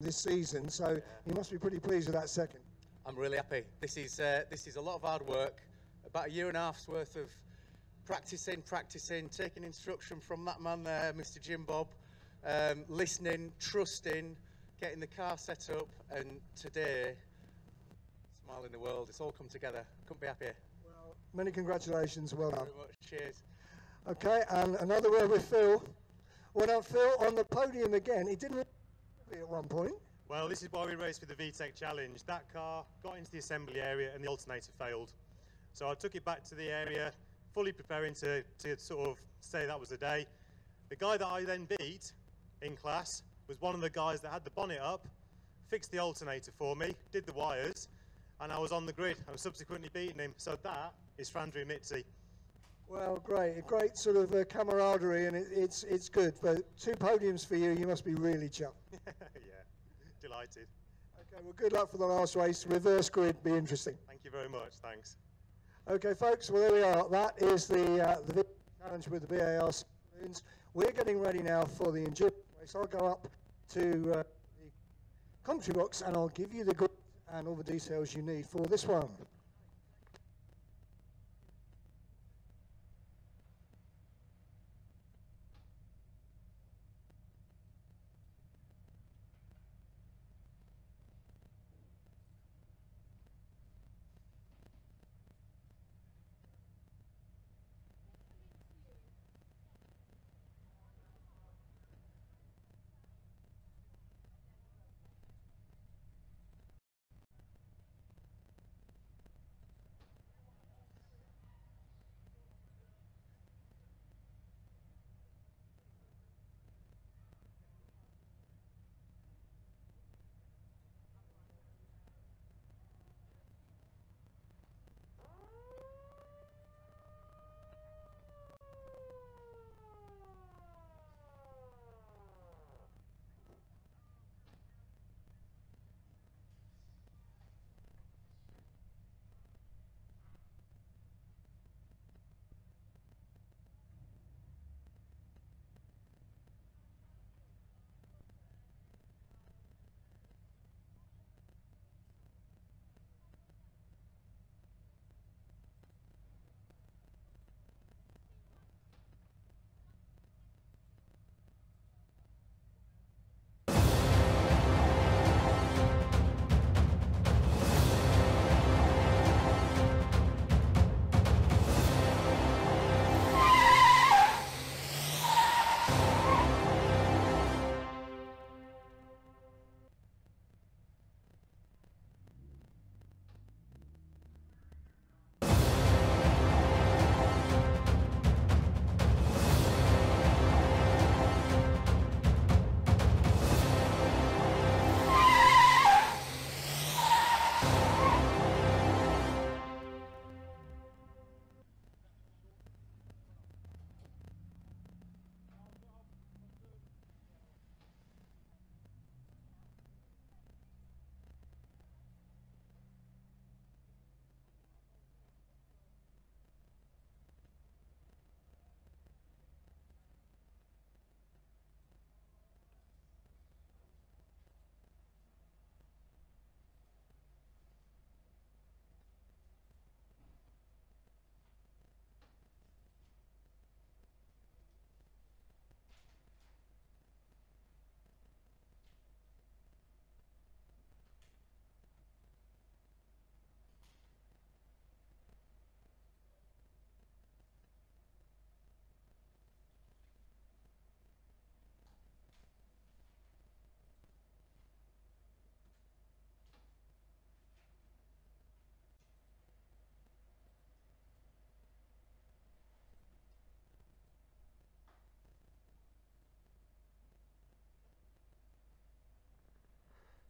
this season, so you must be pretty pleased with that second. I'm really happy. This is a lot of hard work, about a year and a half's worth of practicing, taking instruction from that man there, Mr. Jim Bob, listening, trusting, getting the car set up, and today, smile in the world. It's all come together. Couldn't be happier. Well, many congratulations. Well done. Thank you very much. Cheers. Okay, and another word with Phil. Well done, Phil, on the podium again. He didn't really at one point. Well, this is why we raced with the VTEC Challenge. That car got into the assembly area and the alternator failed. So I took it back to the area, fully preparing to sort of say that was the day. The guy that I then beat in class was one of the guys that had the bonnet up, fixed the alternator for me, did the wires, and I was on the grid. I was subsequently beating him. So that is Frandry Mitzi. Well, great. A great sort of camaraderie, and it's good. But 2 podiums for you. You must be really chuffed. Yeah, delighted. Okay, well, good luck for the last race. Reverse grid, be interesting. Thank you very much. Thanks. Okay, folks, well, there we are. That is the challenge with the BAR balloons. We're getting ready now for the endurance race. I'll go up to the commentary box and I'll give you the grid and all the details you need for this one.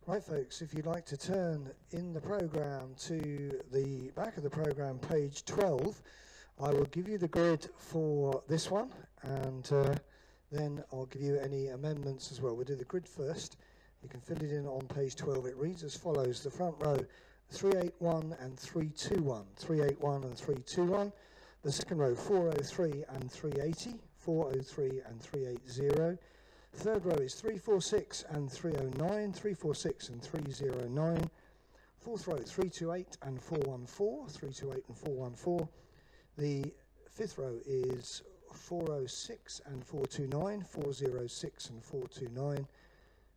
Right, folks, if you'd like to turn in the programme to the back of the programme, page 12, I will give you the grid for this one, and then I'll give you any amendments as well. We'll do the grid first. You can fill it in on page 12. It reads as follows. The front row, 381 and 321. 381 and 321. The second row, 403 and 380. 403 and 380. Third row is 346 and 309, 346 and 309. Fourth row, 328 and 414, 328 and 414. The fifth row is 406 and 429, 406 and 429.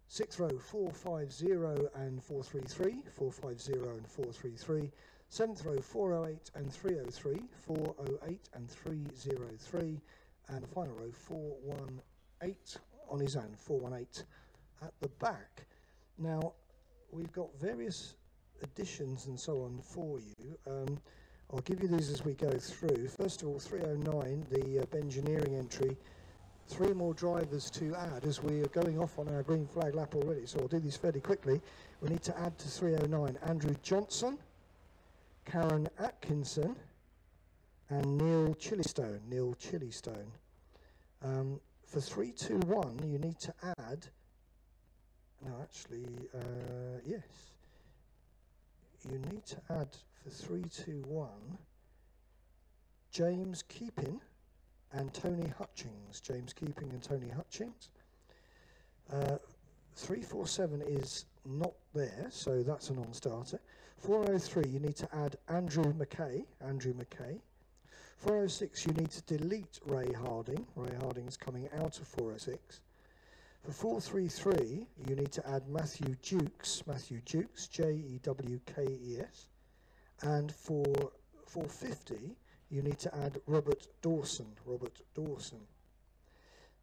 Sixth row, 450 and 433, 450 and 433. Seventh row, 408 and 303, 408 and 303. And the final row, 418 on his own, 418 at the back. Now, we've got various additions and so on for you. I'll give you these as we go through. First of all, 309, the engineering entry. 3 more drivers to add as we are going off on our green flag lap already, so I'll do these fairly quickly. We need to add to 309 Andrew Johnson, Karen Atkinson, and Neil Chillystone. For 321, you need to add, no, actually, yes. You need to add for 321 James Keeping and Tony Hutchings. 347 is not there, so that's a non-starter. 403, you need to add Andrew McKay. 406, you need to delete Ray Harding. Ray Harding's coming out of 406. For 433, you need to add Matthew Jukes, Jewkes. And for 450, you need to add Robert Dawson.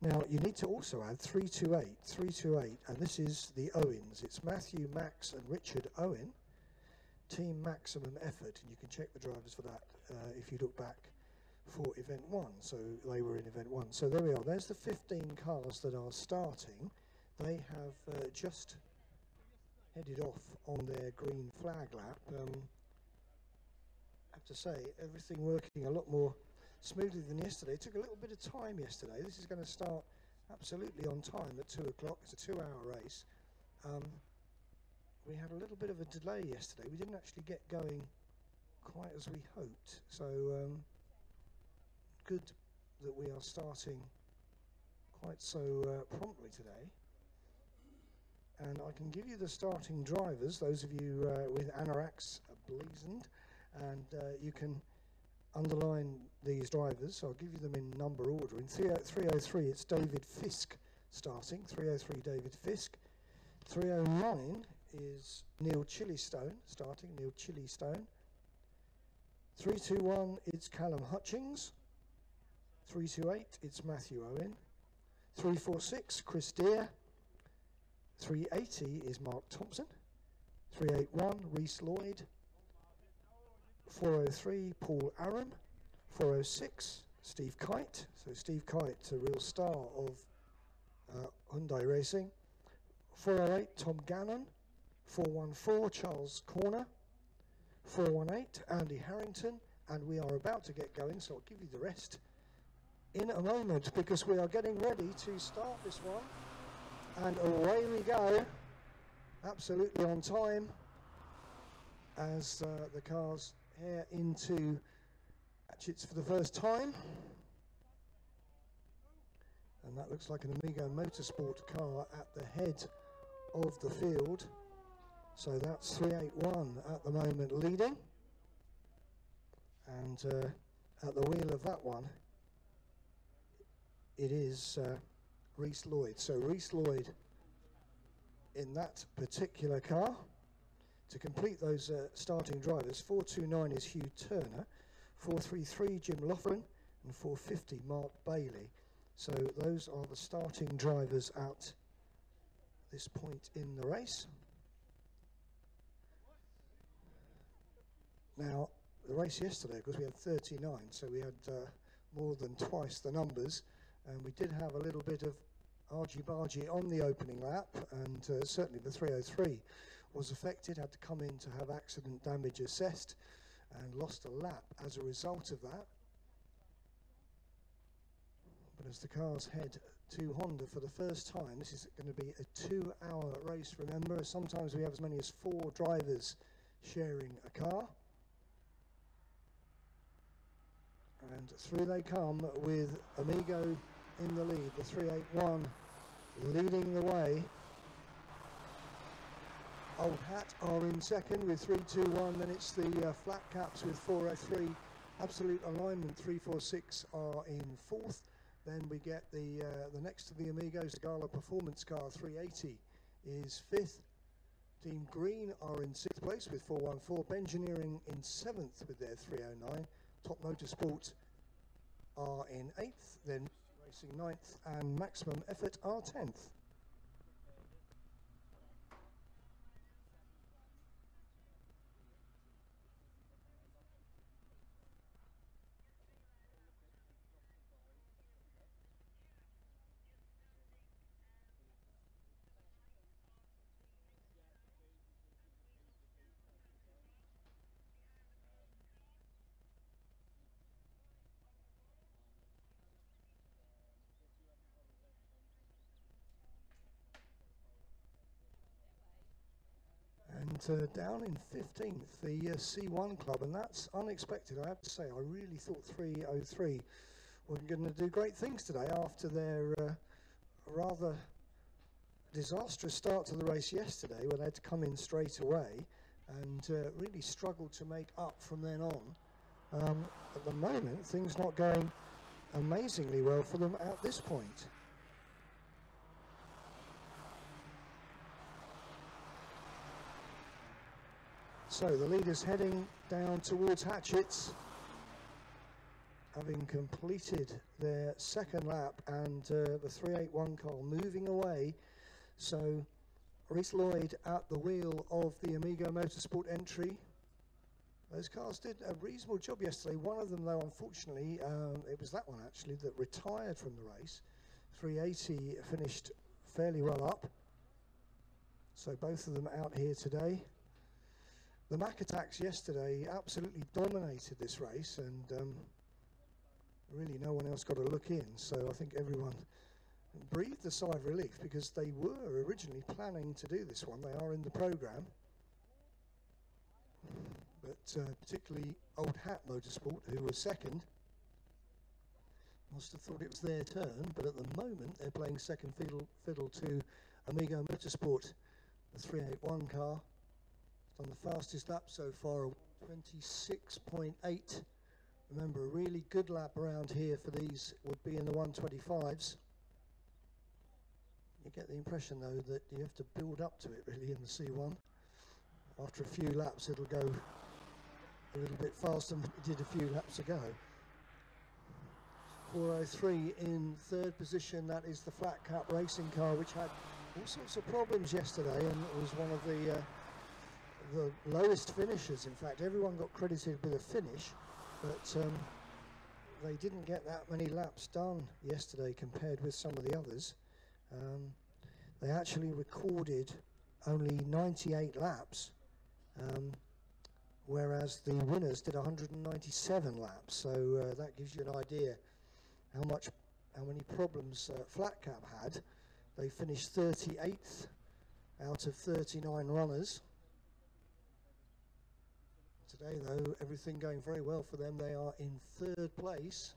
Now, you need to also add 328, and this is the Owens. It's Matthew, Max, and Richard Owen, Team Maximum Effort, and you can check the drivers for that if you look back for event 1. So they were in event 1. So there we are. There's the 15 cars that are starting. They have just headed off on their green flag lap. I have to say, everything working a lot more smoothly than yesterday. It took a little bit of time yesterday. This is going to start absolutely on time at 2 o'clock. It's a 2-hour race. We had a little bit of a delay yesterday. We didn't actually get going quite as we hoped. So good that we are starting quite so promptly today. And I can give you the starting drivers, those of you with anoraks blazoned, and you can underline these drivers. So I'll give you them in number order. In 303, it's David Fisk starting. 303, David Fisk. 309 is Neil Chillystone starting. 321, it's Callum Hutchings. 328, it's Matthew Owen. 346, Chris Deere. 380 is Mark Thompson. 381, Reese Lloyd. 403, Paul Aram. 406, Steve Kite. So Steve Kite, a real star of Hyundai Racing. 408, Tom Gannon. 414, Charles Corner. 418, Andy Harrington. And we are about to get going, so I'll give you the rest in a moment, because we are getting ready to start this one. And away we go, absolutely on time, as the cars head into Hatchets for the first time. And that looks like an Amigo Motorsport car at the head of the field. So that's 381 at the moment leading. And at the wheel of that one, it is Reese Lloyd. So Reese Lloyd in that particular car. To complete those starting drivers, 429 is Hugh Turner, 433 Jim Loughran, and 450 Mark Bailey. So those are the starting drivers at this point in the race. Now, the race yesterday, because we had 39, so we had more than twice the numbers, and we did have a little bit of argy-bargy on the opening lap, and certainly the 303 was affected, had to come in to have accident damage assessed, and lost a lap as a result of that. But as the cars head to Honda for the first time, this is going to be a 2-hour race, remember. Sometimes we have as many as 4 drivers sharing a car. And through they come with Amigo in the lead, the 381 leading the way. Old Hat are in second with 3-2-1. Then it's the Flat Caps with 403. Absolute Alignment 346 are in fourth. Then we get the next to the Amigos, Gala Performance Car 380 is fifth. Team Green are in sixth place with 414. Bengineering in seventh with their 309. Top Motorsport are in eighth. Then Racing ninth, and Maximum Effort are 10th. And down in 15th, the C1 Club, and that's unexpected, I have to say. I really thought 303 were going to do great things today after their rather disastrous start to the race yesterday, where they had to come in straight away and really struggled to make up from then on. At the moment, things not going amazingly well for them at this point. So the leaders heading down towards Hatchett's, having completed their second lap, and the 381 car moving away. So Reese Lloyd at the wheel of the Amigo Motorsport entry. Those cars did a reasonable job yesterday. One of them, though, unfortunately, it was that one actually that retired from the race. 380 finished fairly well up. So both of them out here today. The Mac Attacks yesterday absolutely dominated this race, and really no one else got a look in. So I think everyone breathed a sigh of relief, because they were originally planning to do this one. They are in the programme. But particularly Old Hat Motorsport, who was second, must have thought it was their turn, but at the moment they're playing second fiddle to Amigo Motorsport, the 381 car. Done the fastest lap so far, 26.8. Remember, a really good lap around here for these would be in the 125s. You get the impression, though, that you have to build up to it, really, in the C1. After a few laps, it'll go a little bit faster than it did a few laps ago. 403 in third position. That is the Flat Cap racing car, which had all sorts of problems yesterday, and it was one of the lowest finishers. In fact, everyone got credited with a finish, but they didn't get that many laps done yesterday compared with some of the others. They actually recorded only 98 laps, whereas the winners did 197 laps. So that gives you an idea how many problems Flat Cap had. They finished 38th out of 39 runners. Today, though, everything going very well for them. They are in third place.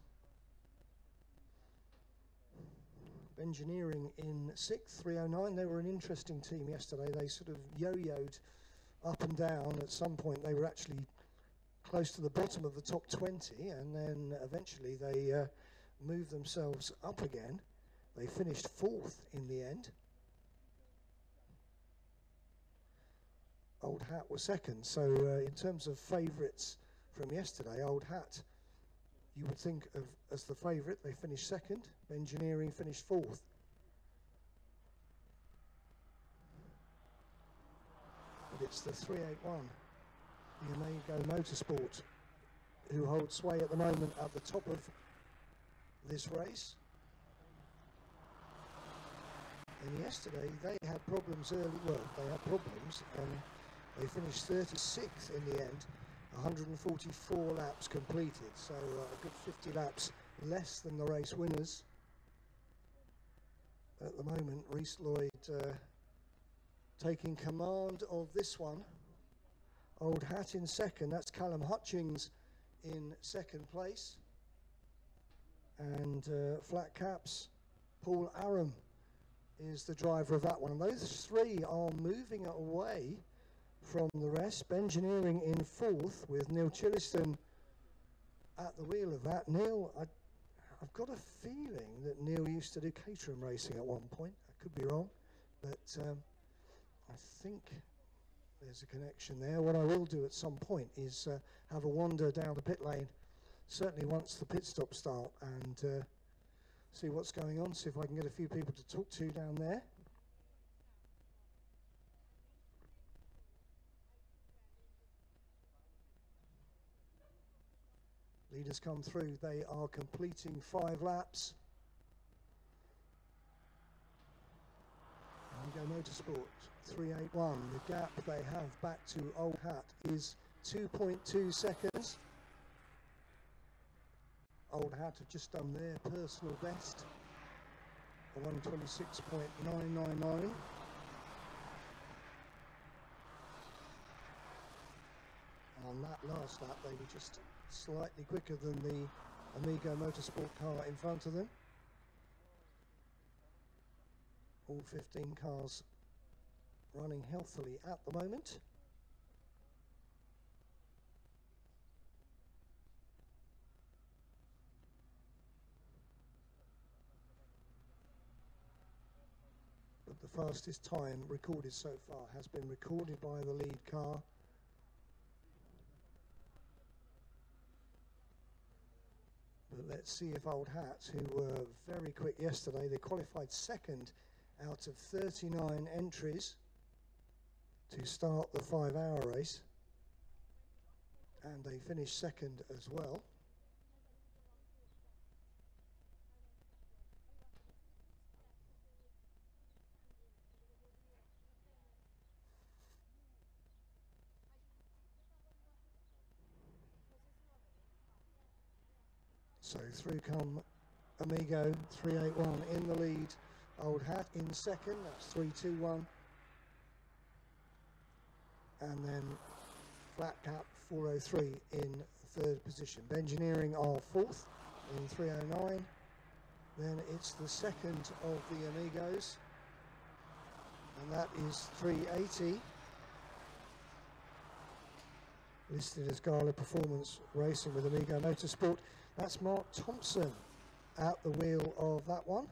Engineering in sixth, 309. They were an interesting team yesterday. They sort of yo-yoed up and down. At some point, they were actually close to the bottom of the top 20, and then eventually they moved themselves up again. They finished fourth in the end. Old Hat was second. So in terms of favourites from yesterday, Old Hat, you would think of as the favourite. They finished second. Engineering finished fourth. But it's the 381, the Amigo Motorsport, who hold sway at the moment at the top of this race. And yesterday they had problems early. Well, they had problems, and they finished 36th in the end. 144 laps completed, so a good 50 laps less than the race winners. At the moment, Reese Lloyd taking command of this one. Old Hat in second. That's Callum Hutchings in second place. And Flat Caps, Paul Aram is the driver of that one. And those three are moving away from the rest. Bengineering in fourth with Neil Chilliston at the wheel of that. Neil, I've got a feeling that Neil used to do Caterham racing at one point. I could be wrong, but I think there's a connection there. What I will do at some point is have a wander down the pit lane, certainly once the pit stops start, and see what's going on, see if I can get a few people to talk to down there. Leaders come through, they are completing 5 laps. Amigo Motorsport 381, the gap they have back to Old Hat is 2.2 seconds. Old Hat have just done their personal best, a 126.999. On that last lap, they were just slightly quicker than the Amigo Motorsport car in front of them. All 15 cars running healthily at the moment. But the fastest time recorded so far has been recorded by the lead car. But let's see if Old Hat, who were very quick yesterday, they qualified second out of 39 entries to start the 5-hour race, and they finished second as well. So through come Amigo 381 in the lead, Old Hat in second, that's 321. And then Flat Cap 403 in third position. Bengineering are fourth in 309. Then it's the second of the Amigos, and that is 380. Listed as Gala Performance Racing with Amigo Motorsport. That's Mark Thompson at the wheel of that one.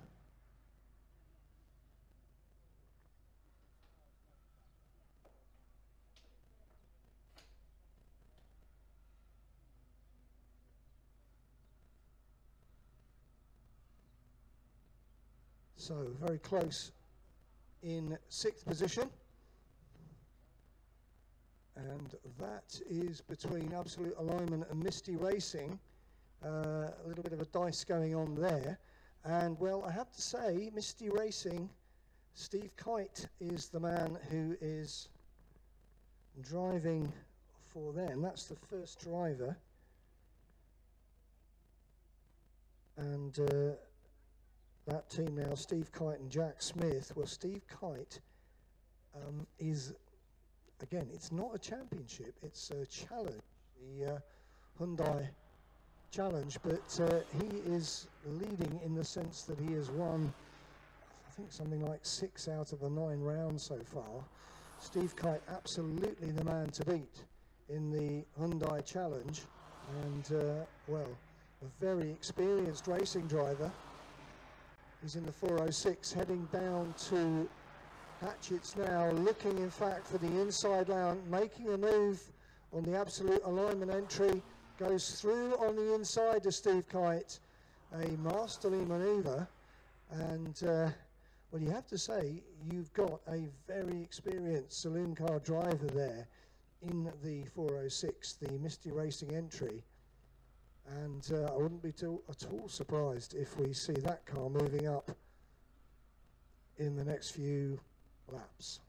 So very close in 6th position. And that is between Absolute Alignment and Misty Racing. A little bit of a dice going on there. And well, I have to say, Misty Racing, Steve Kite is the man who is driving for them. That's the first driver. And that team now, Steve Kite and Jack Smith. Well, Steve Kite is, again, it's not a championship, it's a challenge, the Hyundai Challenge, but he is leading in the sense that he has won, I think, something like 6 out of the 9 rounds so far. Steve Kite, absolutely the man to beat in the Hyundai Challenge, and well, a very experienced racing driver. He's in the 406, heading down to Hatchett's now, looking in fact for the inside line, making a move on the Absolute Alignment entry, goes through on the inside to Steve Kite, a masterly manoeuvre, and well, you have to say, you've got a very experienced saloon car driver there in the 406, the Misty Racing entry, and I wouldn't be at all surprised if we see that car moving up in the next few laps.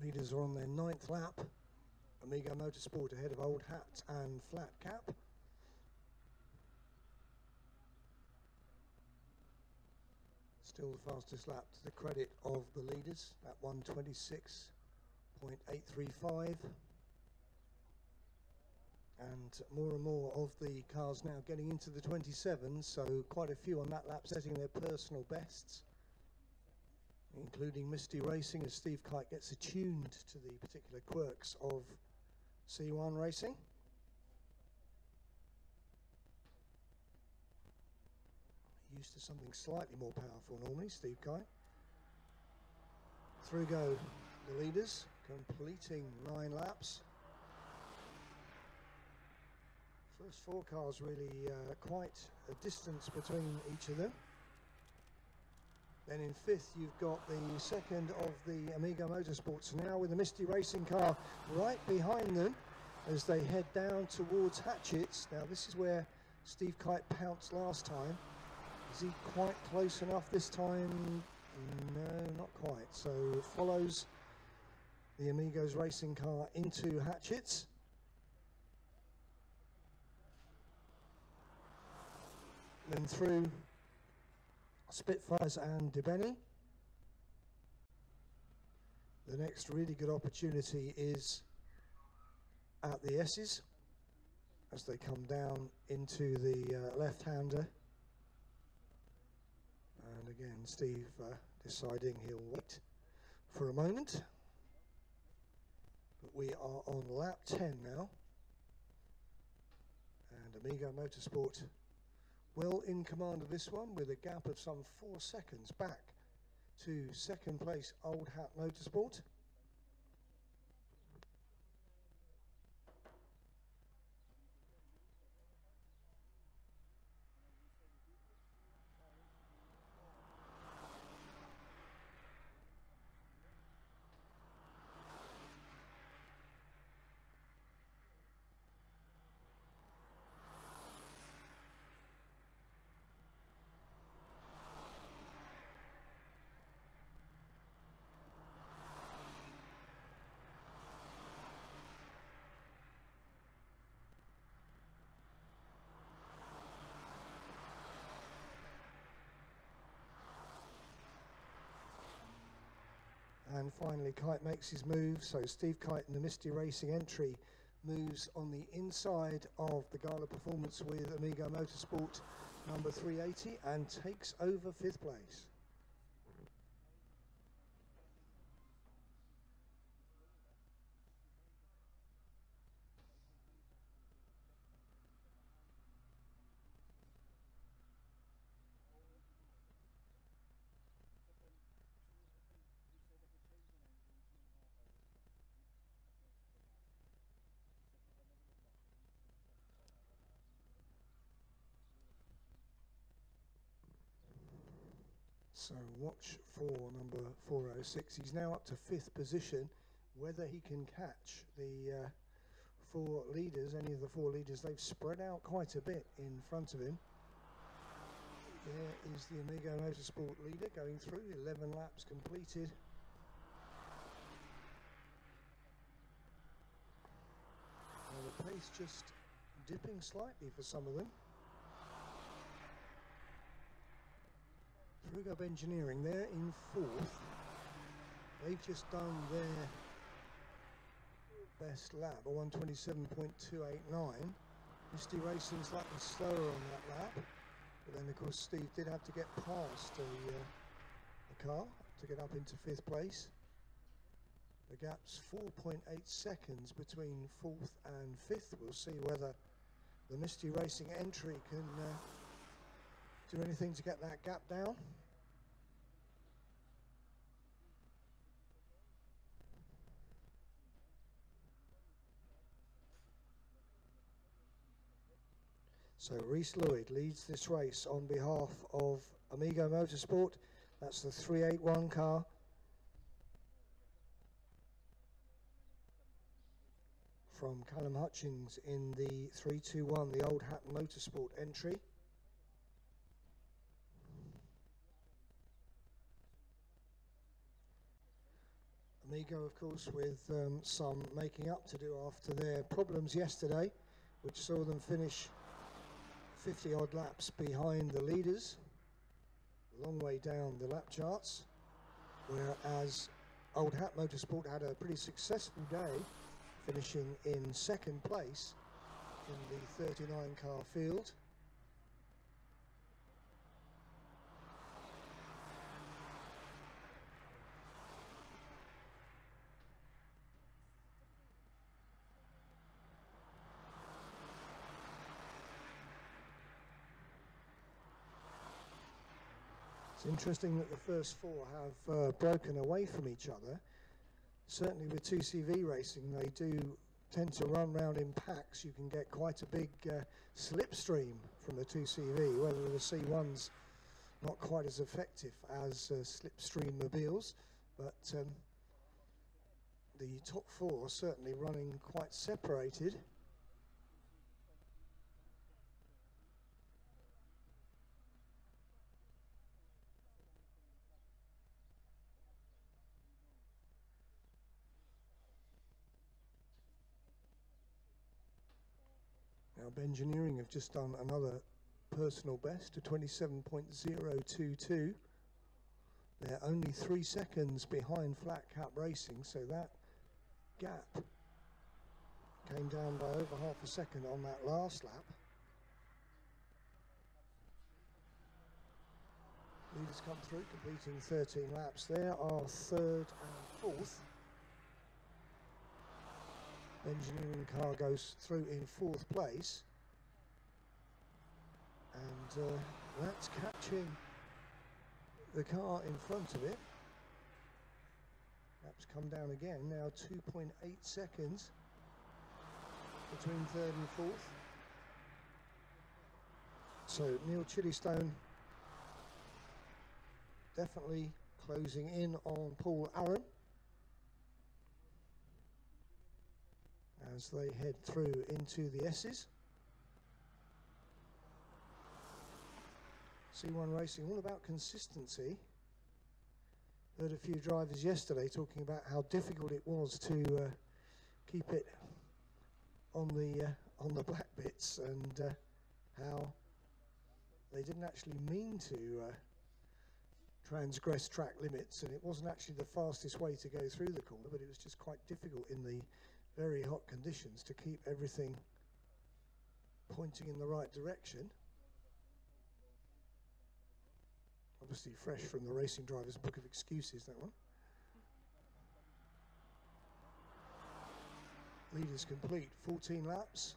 Leaders are on their 9th lap. Amigo Motorsport ahead of Old Hat and Flat Cap. Still the fastest lap to the credit of the leaders at 1:26.835. And more of the cars now getting into the 27s, so quite a few on that lap setting their personal bests, including Misty Racing as Steve Kite gets attuned to the particular quirks of C1 racing. Used to something slightly more powerful normally, Steve Kite. Through go the leaders, completing 9 laps. First 4 cars really quite a distance between each of them. Then in 5th you've got the second of the Amigo Motorsports, now with the Misty Racing car right behind them as they head down towards Hatchett's. Now this is where Steve Kite pounced last time. Is he quite close enough this time? No, not quite. So follows the Amigos Racing car into Hatchett's. Then through Spitfires and DeBenny. The next really good opportunity is at the S's as they come down into the left-hander. And again, Steve deciding he'll wait for a moment. But we are on lap 10 now. And Amigo Motorsport well in command of this one with a gap of some 4 seconds back to second place Old Hat Motorsport. And finally, Kite makes his move. So Steve Kite in the Misty Racing entry moves on the inside of the Gala Performance with Amigo Motorsport number 380 and takes over 5th place. So watch for number 406. He's now up to 5th position. Whether he can catch the 4 leaders, any of the 4 leaders, they've spread out quite a bit in front of him. There is the Amigo Motorsport leader going through, 11 laps completed. Now the pace just dipping slightly for some of them. Through Engineering there in 4th. They've just done their best lap, a 1:27.289. Misty Racing slightly slower on that lap, but then of course Steve did have to get past the car to get up into 5th place. The gap's 4.8 seconds between 4th and 5th. We'll see whether the Misty Racing entry can do anything to get that gap down. So Reese Lloyd leads this race on behalf of Amigo Motorsport. That's the 381 car. From Callum Hutchins in the 321, the Old Hat Motorsport entry. Amigo, of course, with some making up to do after their problems yesterday, which saw them finish 50 odd laps behind the leaders, a long way down the lap charts, whereas Old Hat Motorsport had a pretty successful day, finishing in second place in the 39 car field. It's interesting that the first four have broken away from each other. Certainly with 2CV racing, they do tend to run round in packs. You can get quite a big slipstream from the 2CV, whether the C1's not quite as effective as slipstream mobiles, but the top four are certainly running quite separated. Now Engineering have just done another personal best to 27.022. They're only 3 seconds behind Flat Cap Racing, so that gap came down by over half a second on that last lap. Leaders come through, completing 13 laps. There are third and fourth. Engineering car goes through in fourth place, and that's catching the car in front of it. Laps come down again, now 2.8 seconds between third and fourth. So Neil Chillystone definitely closing in on Paul Aaron as they head through into the S's. C1 Racing, all about consistency. Heard a few drivers yesterday talking about how difficult it was to keep it on the black bits, and how they didn't actually mean to transgress track limits, and it wasn't actually the fastest way to go through the corner, but it was just quite difficult in the very hot conditions to keep everything pointing in the right direction. Obviously fresh from the Racing Drivers Book of Excuses, that one. Leaders complete 14 laps.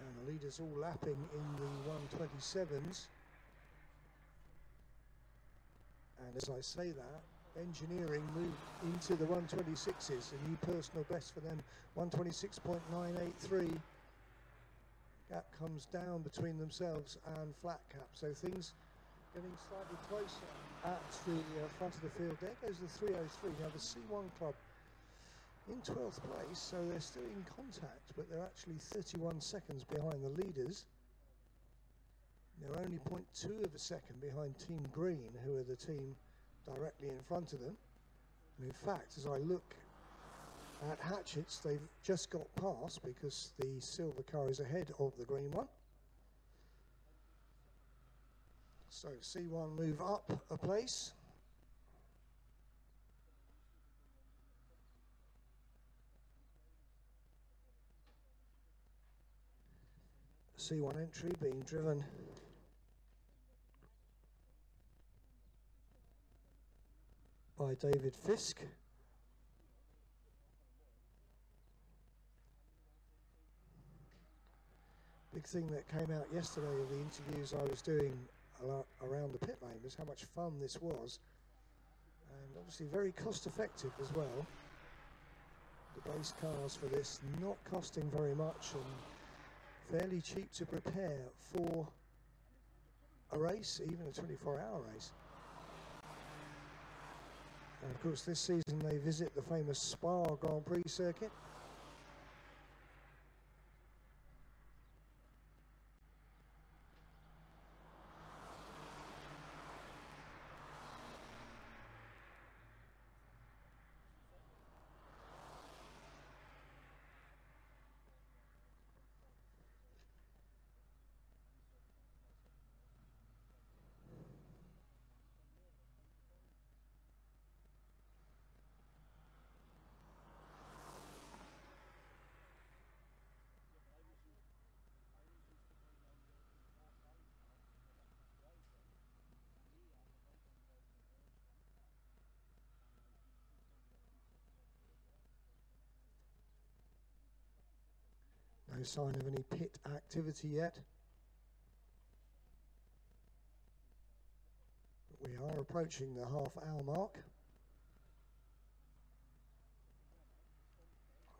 And the leaders all lapping in the 127s. And as I say that, Engineering moved into the 126s, a new personal best for them, 126.983. Gap comes down between themselves and Flat Cap, so things getting slightly closer at the front of the field. There goes the 303. Now the C1 club in 12th place, so they're still in contact, but they're actually 31 seconds behind the leaders. They're only 0.2 of a second behind Team Green, who are the team directly in front of them. And in fact, as I look at Hatchett's, they've just got past because the silver car is ahead of the green one. So C1 move up a place. C1 entry being driven by David Fisk. Big thing that came out yesterday of the interviews I was doing around the pit lane was how much fun this was, and obviously very cost effective as well. The base cars for this not costing very much and fairly cheap to prepare for a race, even a 24-hour race. And of course this season they visit the famous Spa Grand Prix circuit. No sign of any pit activity yet. But we are approaching the half-hour mark.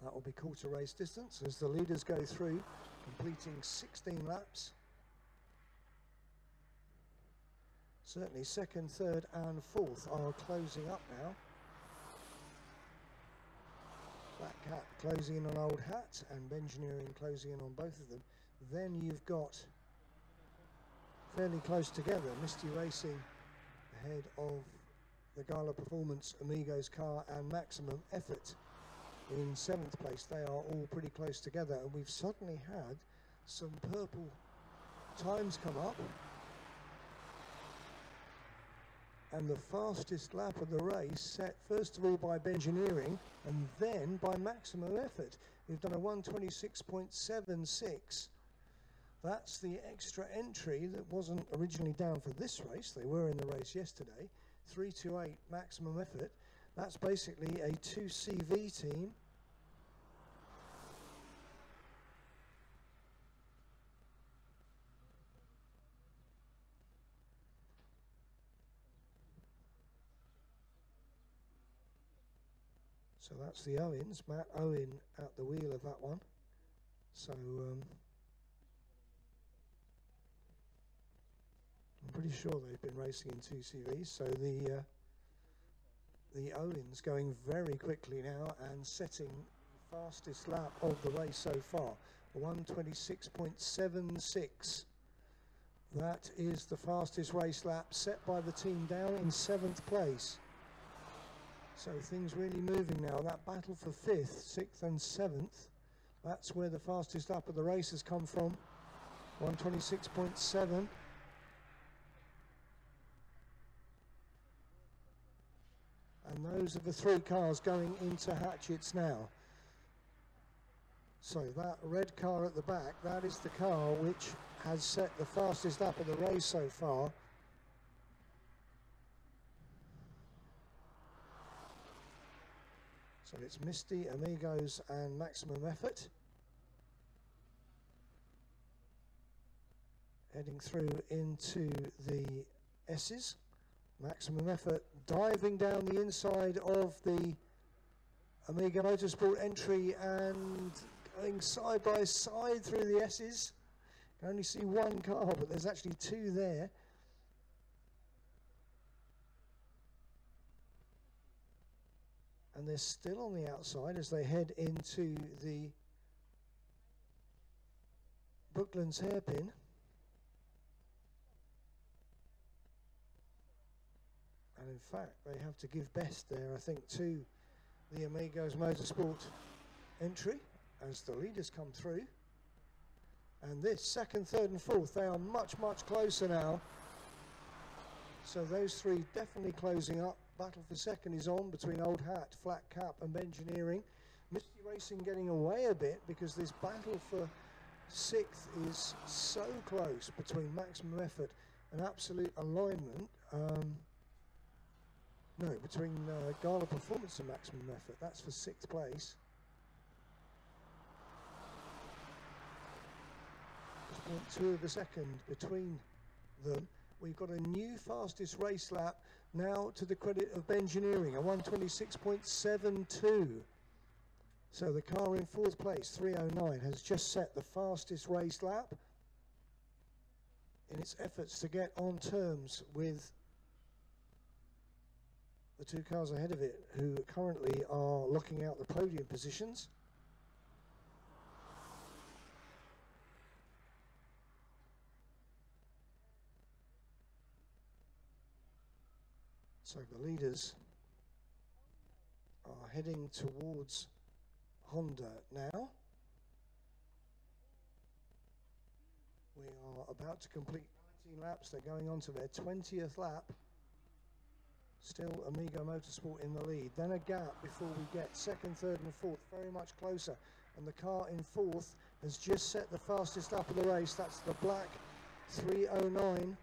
That will be quarter race distance as the leaders go through, completing 16 laps. Certainly second, third and fourth are closing up now. Black Cat closing in on Old Hat and Engineering closing in on both of them. Then you've got fairly close together, Misty Racing ahead of the Gala Performance, Amigos Car and Maximum Effort in 7th place. They are all pretty close together, and we've suddenly had some purple times come up. And the fastest lap of the race set first of all by Engineering and then by Maximum Effort. We've done a 126.76. That's the extra entry that wasn't originally down for this race. They were in the race yesterday. 328 Maximum Effort. That's basically a 2CV team. So that's the Owens, Matt Owen at the wheel of that one. So I'm pretty sure they've been racing in 2CVs. So the Owens going very quickly now and setting the fastest lap of the race so far, 126.76. That is the fastest race lap set by the team down in 7th place. So things really moving now. That battle for 5th, 6th and 7th, that's where the fastest lap of the race has come from, 126.7. And those are the 3 cars going into Hatchett's now. So that red car at the back, that is the car which has set the fastest lap of the race so far. So it's Misty, Amigos and Maximum Effort. Heading through into the S's. Maximum Effort diving down the inside of the Amiga Motorsport entry and going side by side through the S's. You can only see one car, but there's actually 2 there. And they're still on the outside as they head into the Brooklands hairpin. And in fact, they have to give best there, I think, to the Amigos Motorsport entry as the leaders come through. And this, 2nd, 3rd and 4th, they are much, much closer now. So those 3 definitely closing up. Battle for 2nd is on between Old Hat, Flat Cap and Engineering. Misty Racing getting away a bit because this battle for 6th is so close between Maximum Effort and Absolute Alignment. No, between Gala Performance and Maximum Effort. That's for 6th place. Just 0.2 of a second between them. We've got a new fastest race lap now to the credit of Engineering, a 126.72. So the car in 4th place, 309, has just set the fastest race lap in its efforts to get on terms with the 2 cars ahead of it, who currently are locking out the podium positions. So the leaders are heading towards Honda now. We are about to complete 19 laps. They're going on to their 20th lap. Still Amiga Motorsport in the lead. Then a gap before we get 2nd, 3rd and 4th, very much closer. And the car in 4th has just set the fastest lap of the race. That's the black 309.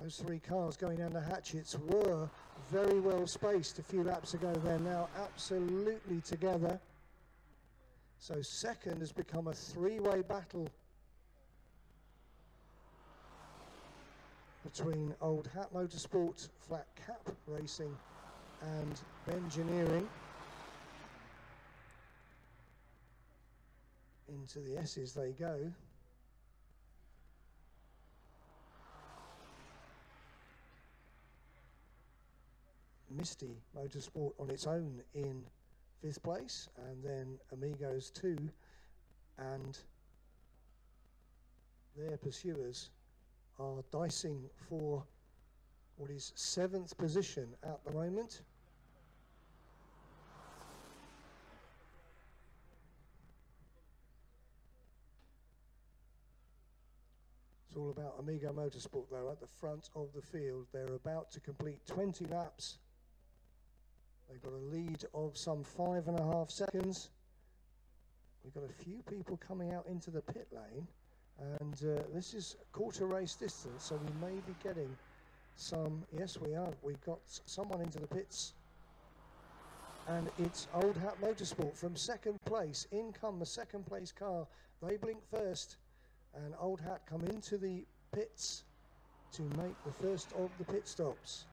Those three cars going down the hatchets were very well spaced a few laps ago. They're now absolutely together. So second has become a three-way battle between Old Hat Motorsport, Flat Cap Racing and Engineering. Into the S's they go. Misty Motorsport on its own in 5th place, and then Amigos 2, and their pursuers are dicing for what is 7th position at the moment. It's all about Amigo Motorsport though at the front of the field. They're about to complete 20 laps. They've got a lead of some 5.5 seconds. We've got a few people coming out into the pit lane, and this is quarter race distance, so we may be getting some, yes we are, we've got someone into the pits, and it's Old Hat Motorsport from 2nd place. In come the 2nd place car. They blink first, and Old Hat come into the pits to make the first of the pit stops.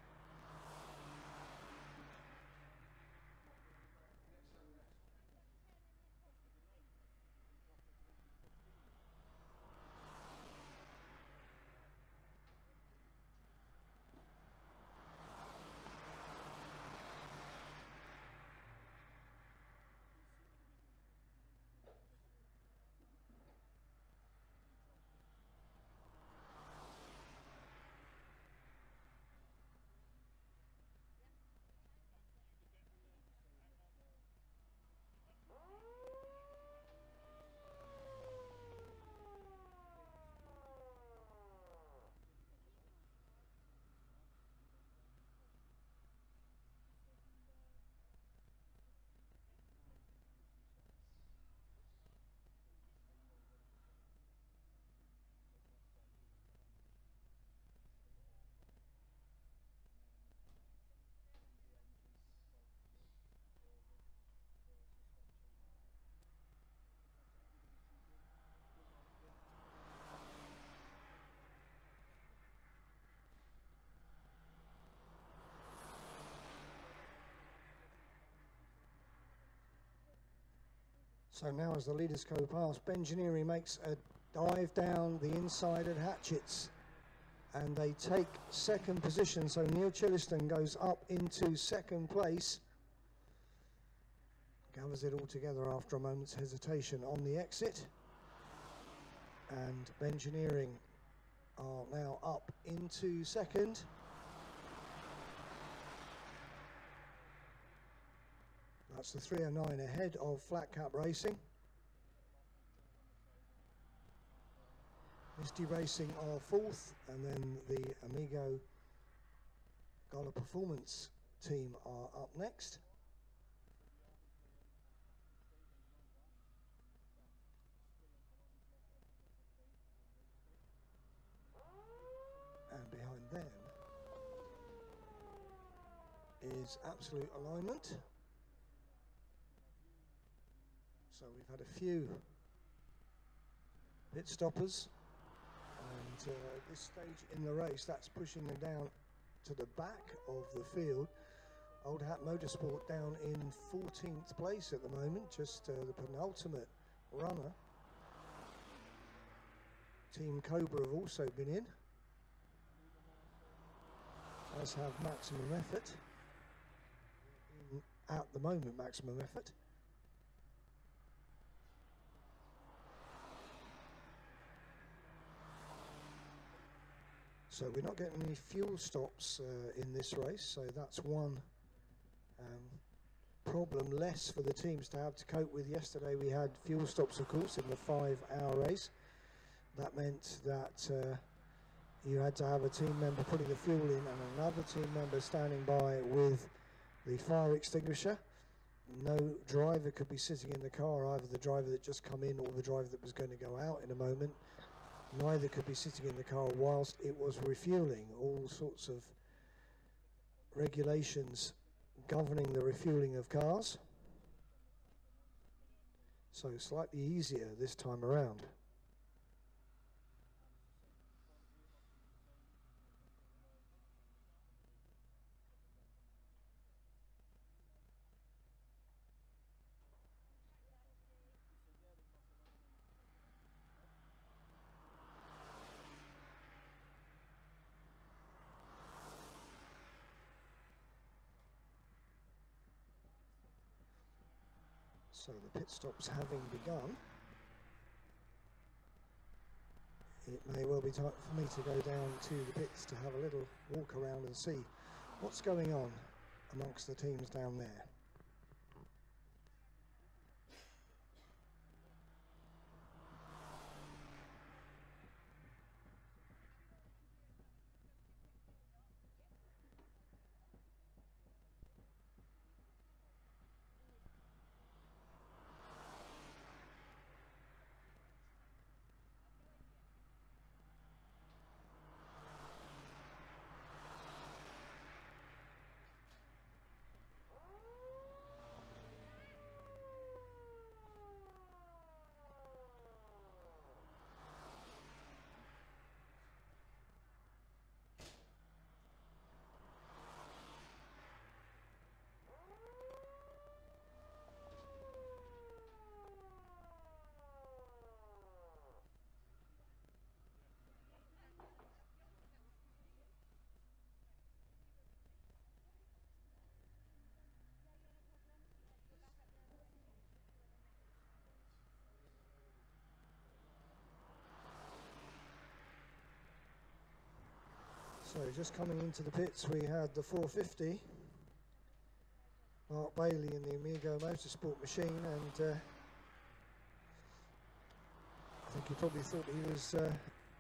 So now as the leaders go past, Engineering makes a dive down the inside at Hatchets, and they take 2nd position. So Neil Chilliston goes up into 2nd place, gathers it all together after a moment's hesitation on the exit, and Engineering are now up into 2nd. That's the 309 ahead of Flat Cap Racing. Misty Racing are 4th, and then the Amigo Gala Performance team are up next. And behind them is Absolute Alignment. So we've had a few pit stoppers, and at this stage in the race, that's pushing them down to the back of the field. Old Hat Motorsport down in 14th place at the moment, just the penultimate runner. Team Cobra have also been in, as have Maximum Effort. At the moment, Maximum Effort. So we're not getting any fuel stops in this race, so that's one problem less for the teams to have to cope with. Yesterday we had fuel stops, of course, in the 5-hour race. That meant that you had to have a team member putting the fuel in and another team member standing by with the fire extinguisher. No driver could be sitting in the car, either the driver that just come in or the driver that was going to go out in a moment. neither could be sitting in the car whilst it was refueling. All sorts of regulations governing the refueling of cars. So slightly easier this time around. So the pit stops having begun, it may well be time for me to go down to the pits to have a little walk around and see what's going on amongst the teams down there. So just coming into the pits, we had the 450, Mark Bailey in the Amigo Motorsport machine, and I think he probably thought he was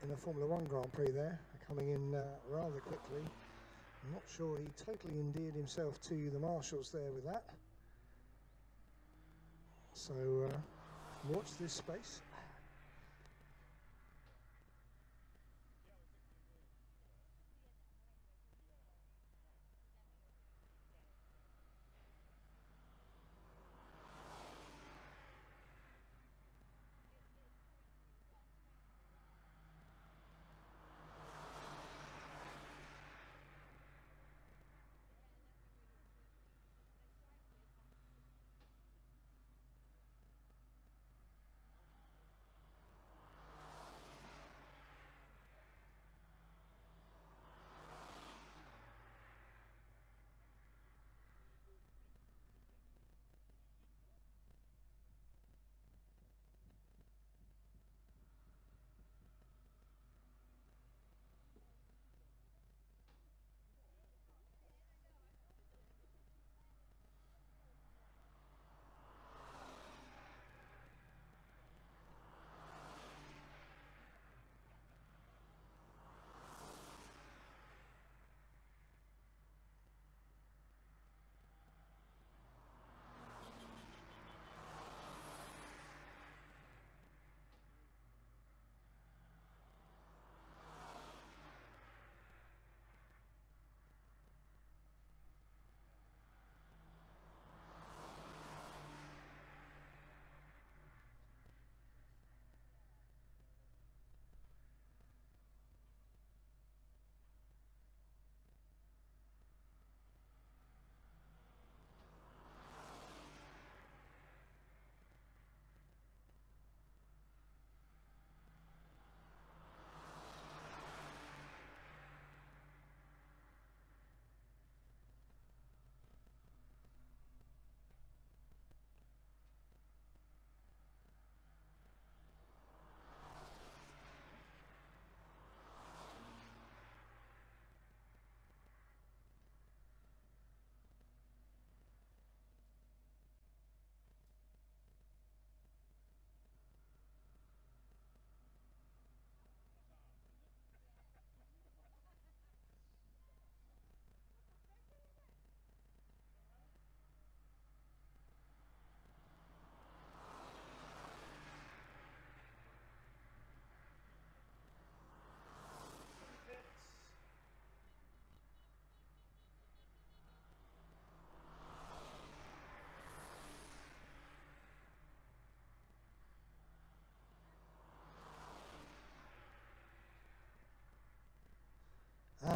in a Formula One Grand Prix there, coming in rather quickly. I'm not sure he totally endeared himself to the marshals there with that. So watch this space.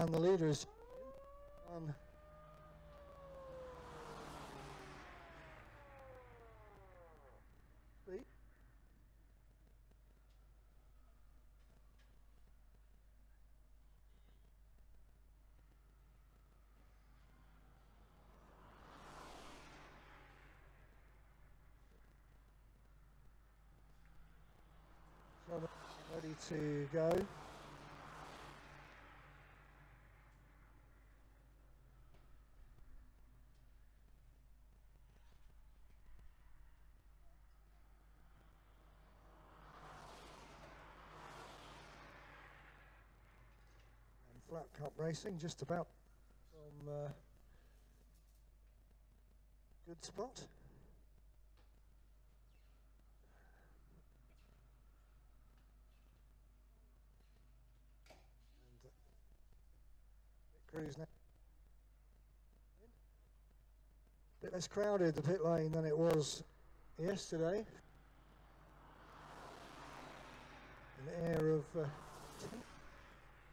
And the leader is on. Ready to go. And flat cup racing just about from good spot. Cruise now. A bit less crowded, the pit lane, than it was yesterday. An air of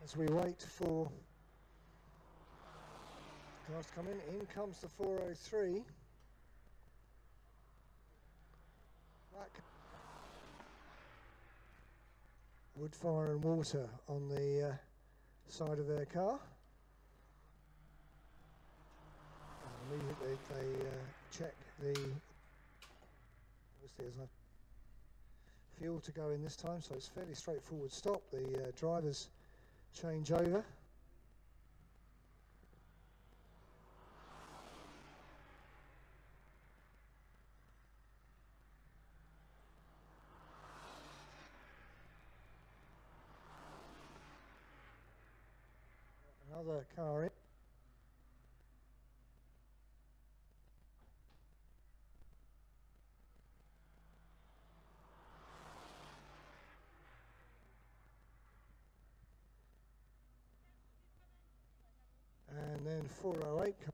as we wait for cars to come in. In comes the 403. Wood, fire and water on the side of their car. Immediately they check the, obviously there's no fuel to go in this time, so it's a fairly straightforward stop. The drivers change over. Another car in. And then 408 comes.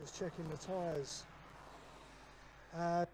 Just checking the tyres. Out.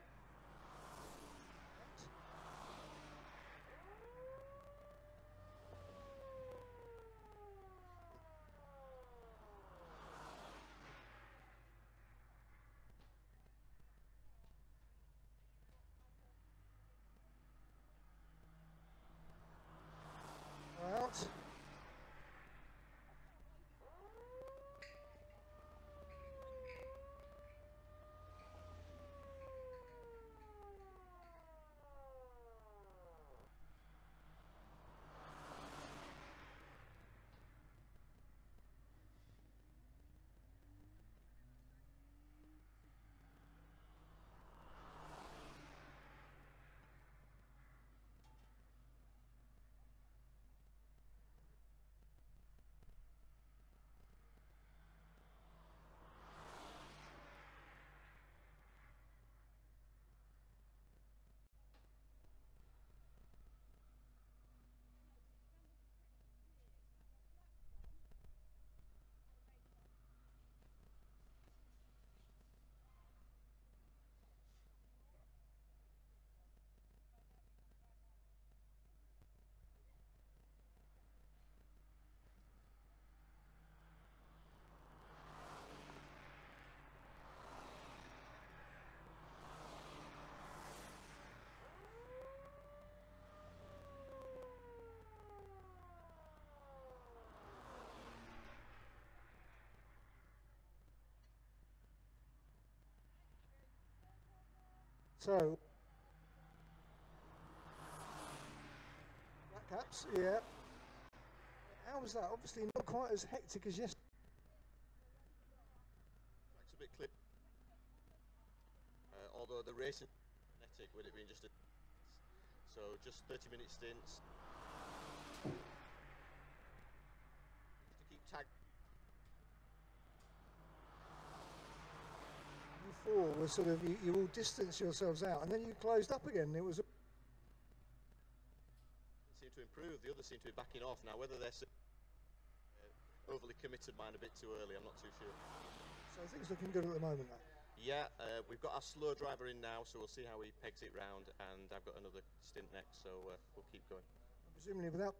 So, black caps, yeah. How was that? Obviously not quite as hectic as yesterday. Track's a bit clip. Although the racing kinetic with it being just a so just 30-minute stints. To keep tag. You four were sort of, you all distanced yourselves out and then you closed up again. It was crew, the others seem to be backing off now. Whether they're overly committed mine a bit too early, I'm not too sure. So things looking good at the moment, though. Yeah, we've got our slow driver in now, so we'll see how he pegs it round, and I've got another stint next, so we'll keep going. Presumably without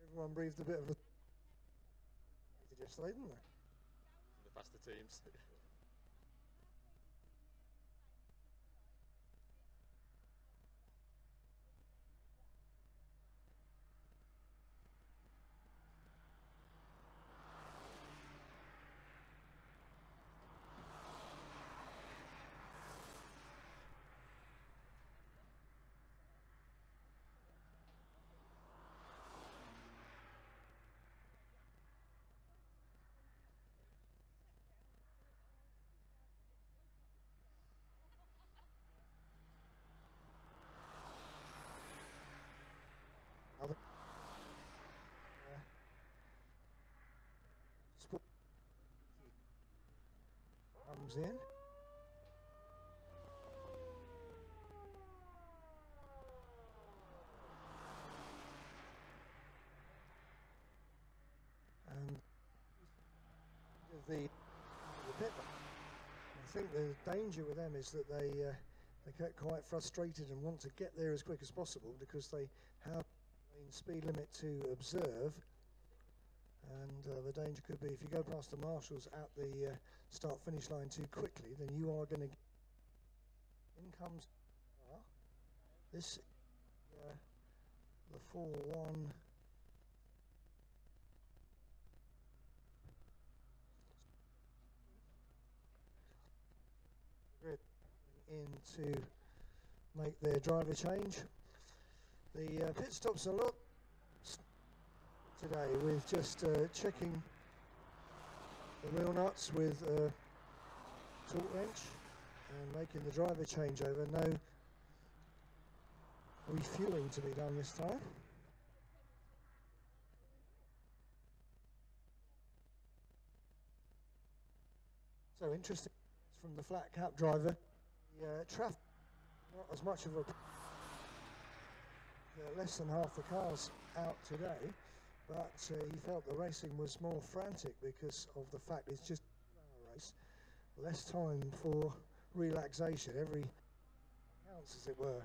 everyone breathed a bit of a yesterday, didn't they? The faster teams. Other sport comes in. And the pit. I think the danger with them is that they get quite frustrated and want to get there as quick as possible because they have a speed limit to observe. And the danger could be if you go past the marshals at the start-finish line too quickly, then you are going to. In comes this the 4-1. In to make their driver change. The pit stops a lot today with just checking the wheel nuts with a torque wrench and making the driver changeover. No refueling to be done this time. So interesting from the flat cap driver. The traffic not as much of a less than half the cars out today, but he felt the racing was more frantic because of the fact it's just a race, less time for relaxation. Every counts, as it were.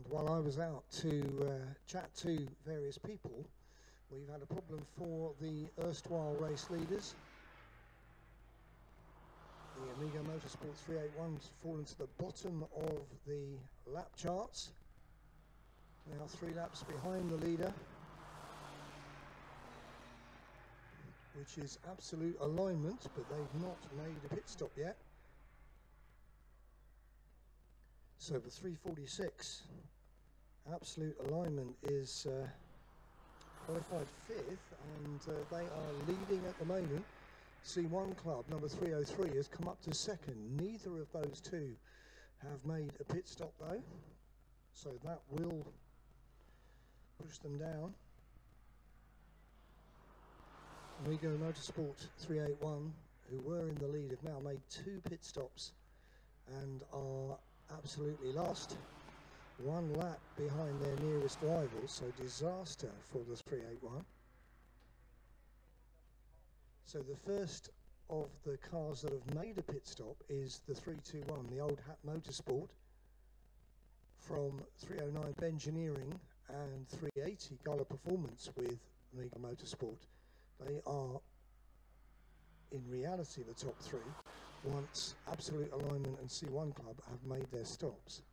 while I was out to chat to various people, we've had a problem for the erstwhile race leaders. The Amiga Motorsport 381's fallen to the bottom of the lap charts. Now 3 laps behind the leader, which is absolute alignment, but they've not made a pit stop yet. So the 346, absolute alignment is qualified 5th, and they are leading at the moment. C1 Club, number 303, has come up to 2nd. Neither of those two have made a pit stop though, so that will push them down. Amiga Motorsport 381, who were in the lead, have now made 2 pit stops and are absolutely lost. 1 lap behind their nearest rival, so disaster for the 381. So the first of the cars that have made a pit stop is the 321, the Old Hat Motorsport, from 309 Engineering and 380 Gala Performance with Amiga Motorsport. They are in reality the top 3, once Absolute Alignment and C1 Club have made their stops.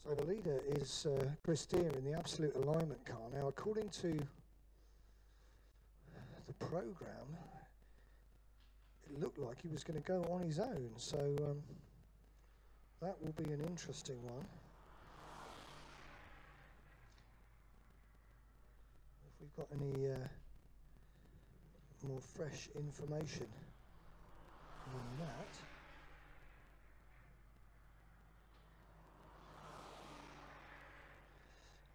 So the leader is Chris Steer in the Absolute Alignment car. Now, according to the program, it looked like he was going to go on his own. So that will be an interesting one. If we've got any more fresh information on that.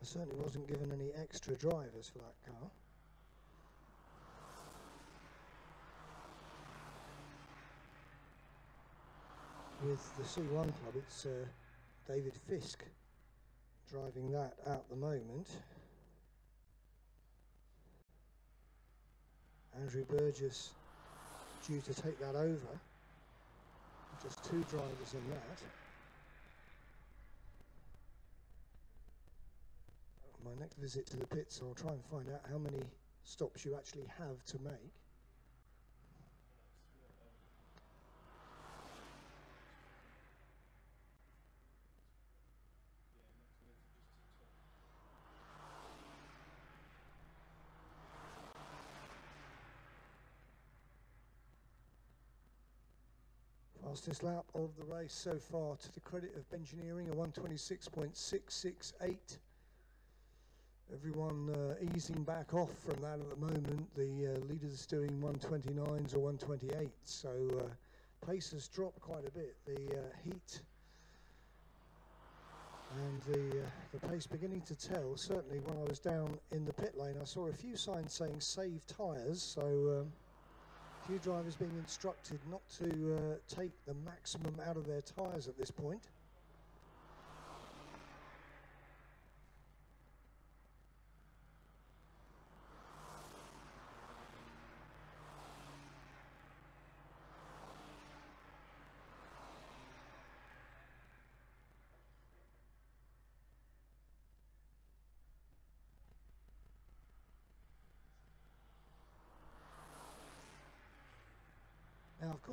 I certainly wasn't given any extra drivers for that car. With the C1 Club, it's David Fisk driving that at the moment. Andrew Burgess due to take that over. Just 2 drivers in that. My next visit to the pits, I'll try and find out how many stops you actually have to make. Fastest lap of the race so far, to the credit of Engineering, a 126.668. Everyone easing back off from that at the moment. The leaders doing 129s or 128, so pace has dropped quite a bit. The heat and the pace beginning to tell. Certainly when I was down in the pit lane, I saw a few signs saying save tyres, so a few drivers being instructed not to take the maximum out of their tyres at this point.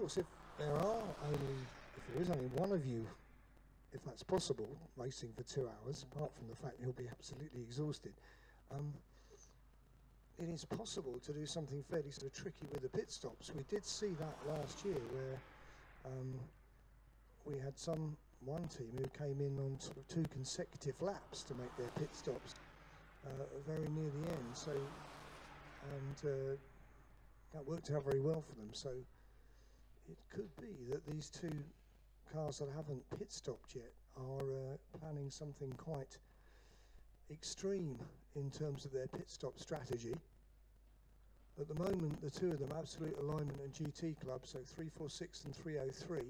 course, if there is only one of you, if that's possible, racing for 2 hours, apart from the fact you'll be absolutely exhausted, it is possible to do something fairly sort of tricky with the pit stops. We did see that last year where we had one team who came in on sort of 2 consecutive laps to make their pit stops very near the end. So, and that worked out very well for them. So it could be that these 2 cars that haven't pit stopped yet are planning something quite extreme in terms of their pit stop strategy. At the moment, the 2 of them, Absolute Alignment and GT Club, so 346 and 303,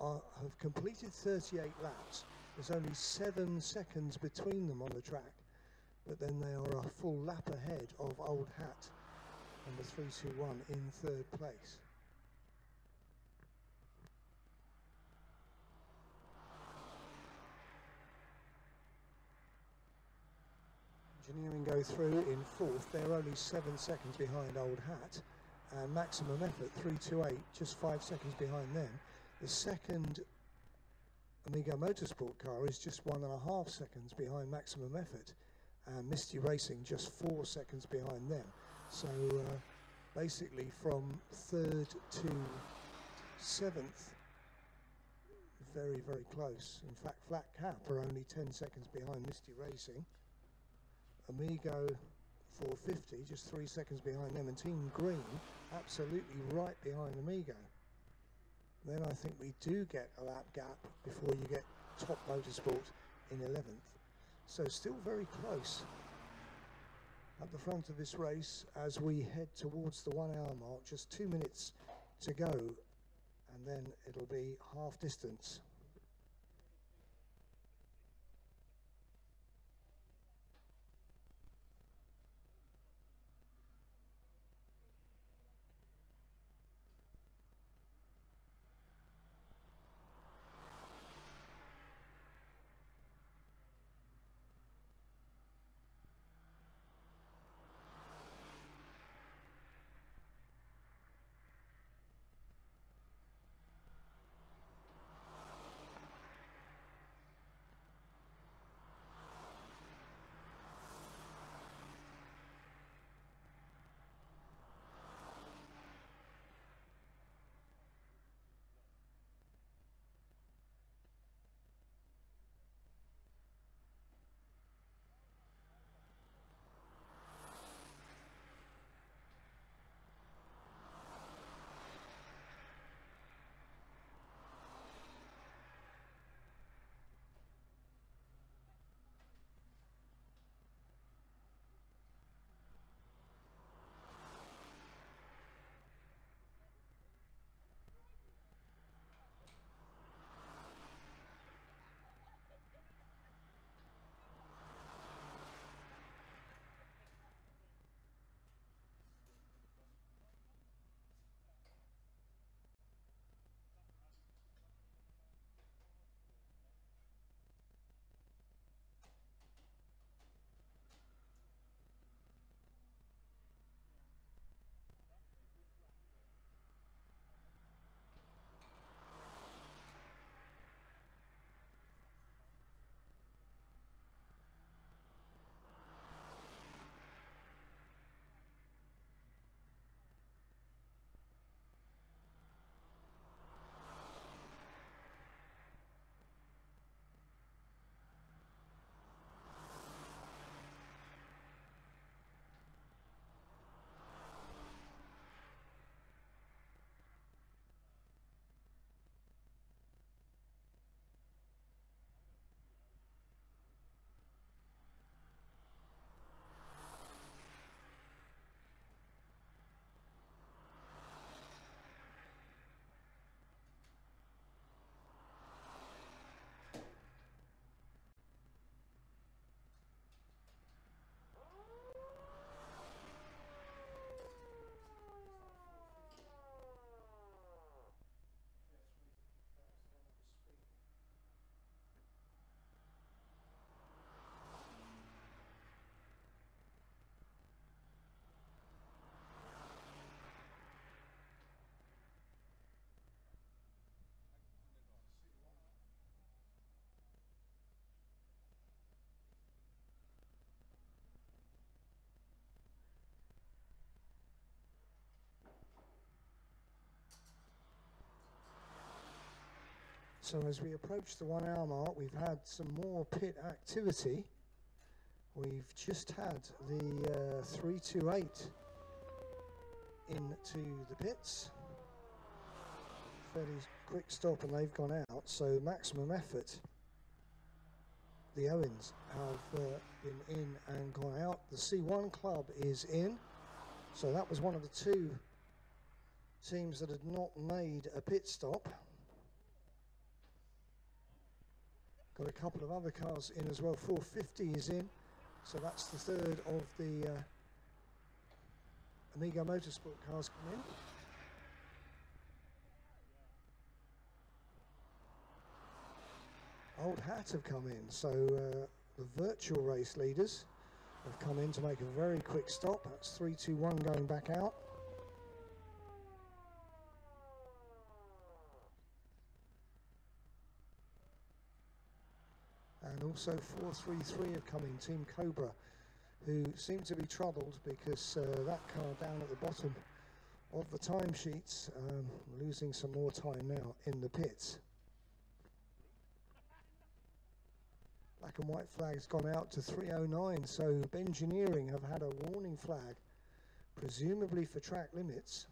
have completed 38 laps. There's only 7 seconds between them on the track, but then they are a full lap ahead of Old Hat, number 321, in 3rd place. Engineering go through in 4th. They're only 7 seconds behind Old Hat, and Maximum Effort 328 just 5 seconds behind them. The second Amigo Motorsport car is just 1.5 seconds behind Maximum Effort, and Misty Racing just 4 seconds behind them. So basically from 3rd to 7th, very, very close. In fact, Flat Cap are only 10 seconds behind Misty Racing. Amigo 450, just 3 seconds behind them, and Team Green absolutely right behind Amigo. Then I think we do get a lap gap before you get Top Motorsport in 11th. So still very close at the front of this race as we head towards the 1 hour mark, just 2 minutes to go, and then it'll be half distance. So as we approach the 1 hour mark, we've had some more pit activity. We've just had the 328 into the pits. Fairly quick stop and they've gone out, so maximum effort. The Owens have been in and gone out. The C1 club is in, so that was one of the two teams that had not made a pit stop. Got a couple of other cars in as well. 450 is in, so that's the third of the Amigo Motorsport cars come in. Old Hat have come in, so the virtual race leaders have come in to make a very quick stop. That's 321 going back out. And also 433 have come in, Team Cobra, who seem to be troubled because that car down at the bottom of the timesheets, losing some more time now in the pits. Black and white flag's gone out to 309, so Engineering have had a warning flag, presumably for track limits.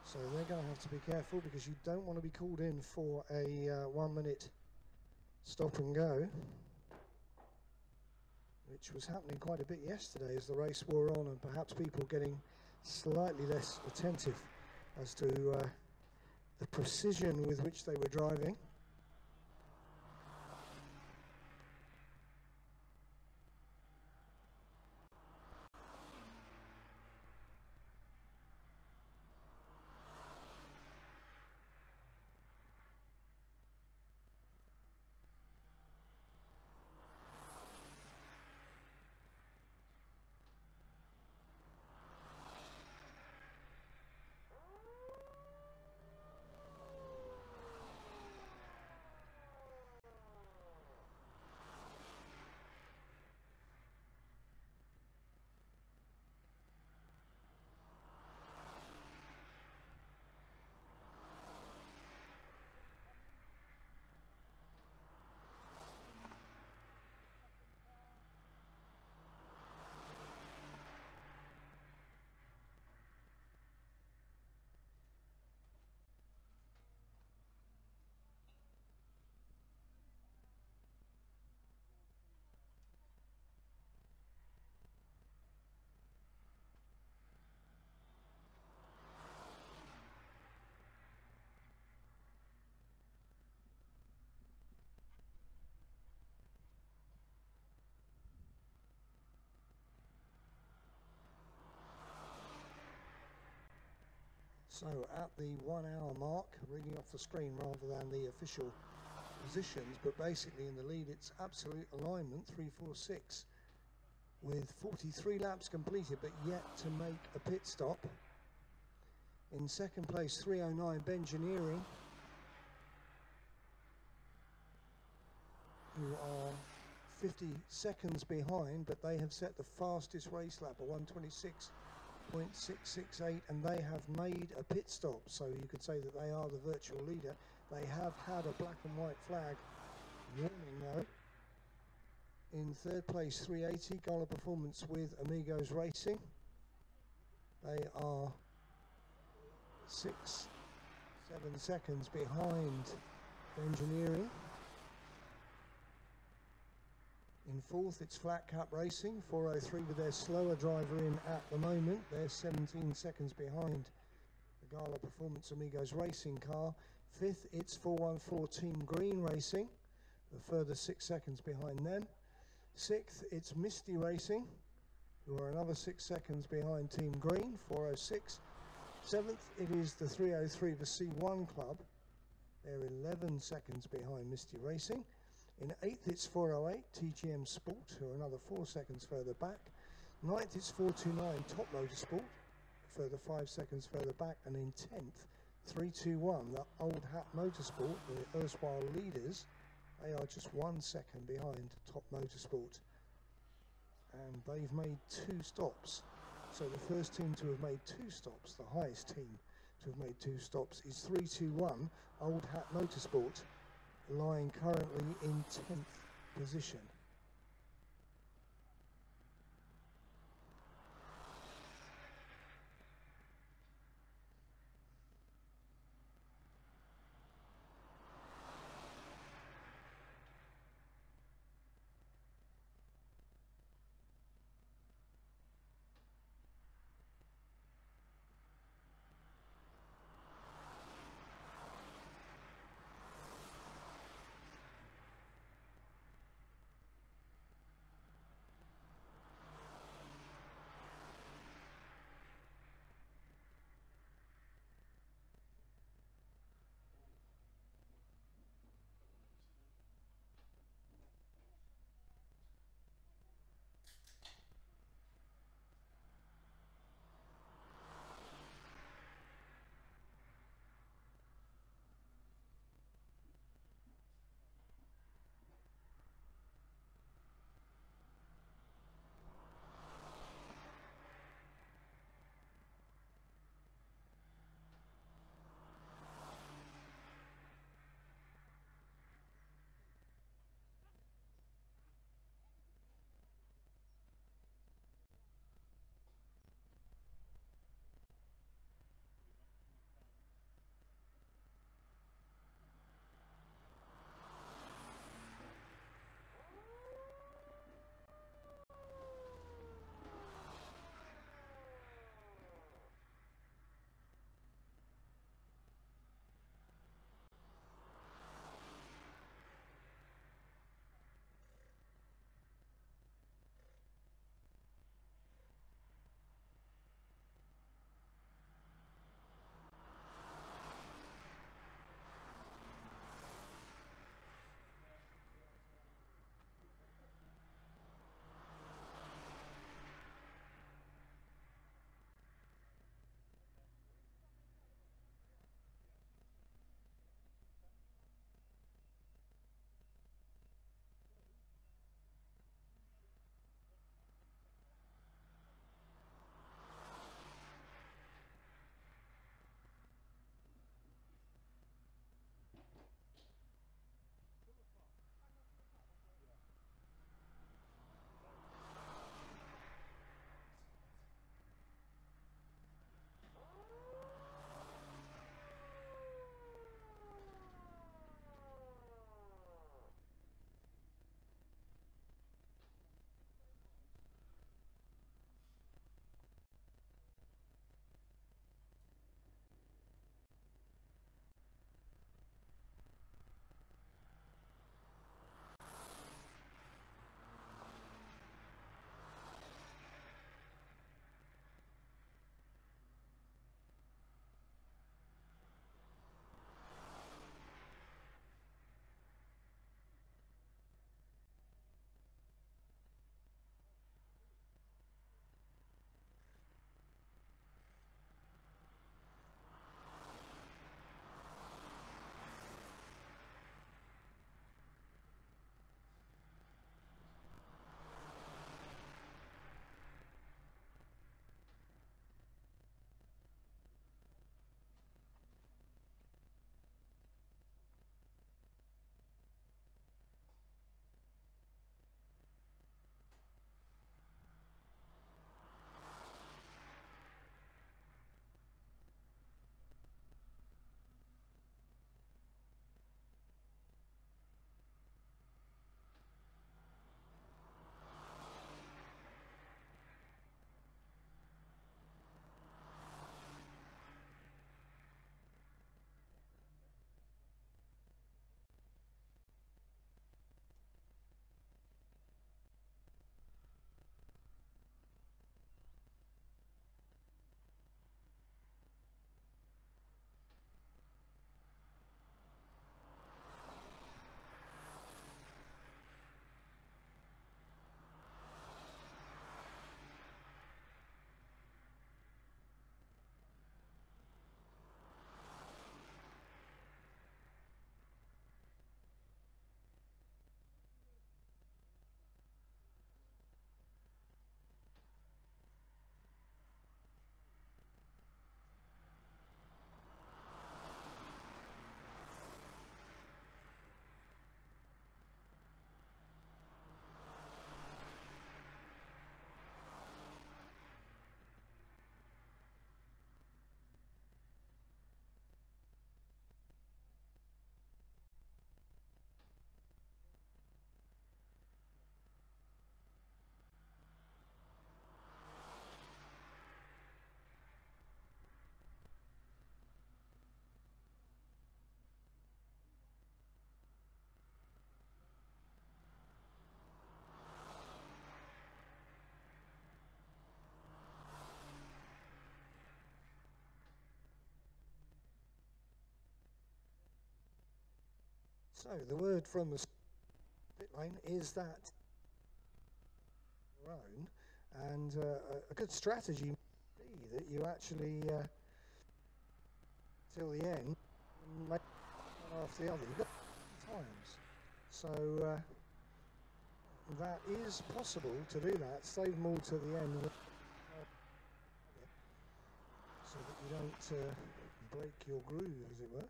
So they're going to have to be careful because you don't want to be called in for a 1 minute stop and go, which was happening quite a bit yesterday as the race wore on, and perhaps people getting slightly less attentive as to the precision with which they were driving. So at the 1 hour mark, reading off the screen rather than the official positions, but basically in the lead it's absolute alignment, 346, with 43 laps completed but yet to make a pit stop. In second place, 309 Bengineering, who are 50 seconds behind, but they have set the fastest race lap of 126.668, and they have made a pit stop, so you could say that they are the virtual leader. They have had a black and white flag warning though. In third place, 380 Gala Performance with Amigos Racing. They are 6-7 seconds behind Engineering. In fourth, it's Flat Cap Racing, 403 with their slower driver in at the moment. They're 17 seconds behind the Gala Performance Amigos Racing car. Fifth, it's 414 Team Green Racing, a further 6 seconds behind them. Sixth, it's Misty Racing, who are another 6 seconds behind Team Green, 406. Seventh, it is the 303, the C1 Club. They're 11 seconds behind Misty Racing. In eighth, it's 408 TGM Sport, who are another 4 seconds further back. Ninth, it's 429 Top Motorsport, further 5 seconds further back. And in 10th, 321, the Old Hat Motorsport, the erstwhile leaders, they are just 1 second behind Top Motorsport. And they've made 2 stops. So the first team to have made 2 stops, the highest team to have made 2 stops is 321 Old Hat Motorsport, lying currently in 10th position. So the word from the pit lane is that your own, and a good strategy may be that you actually till the end make one after the other. You've got times, so that is possible to do that. Save them all to the end, so that you don't break your groove, as it were.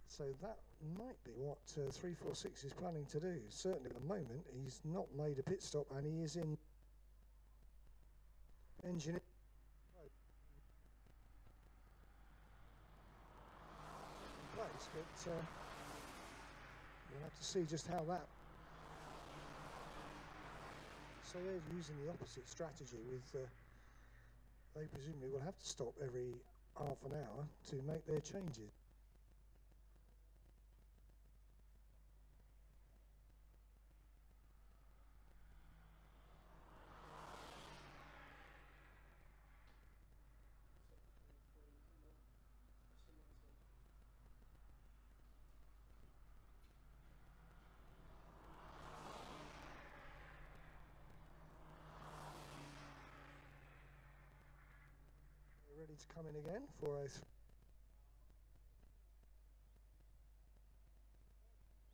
So that might be what 346 is planning to do. Certainly at the moment, he's not made a pit stop, and he is in engineering. Place, but we'll have to see just how that. So they're using the opposite strategy with. They presumably will have to stop every half an hour to make their changes. Ready to come in again for a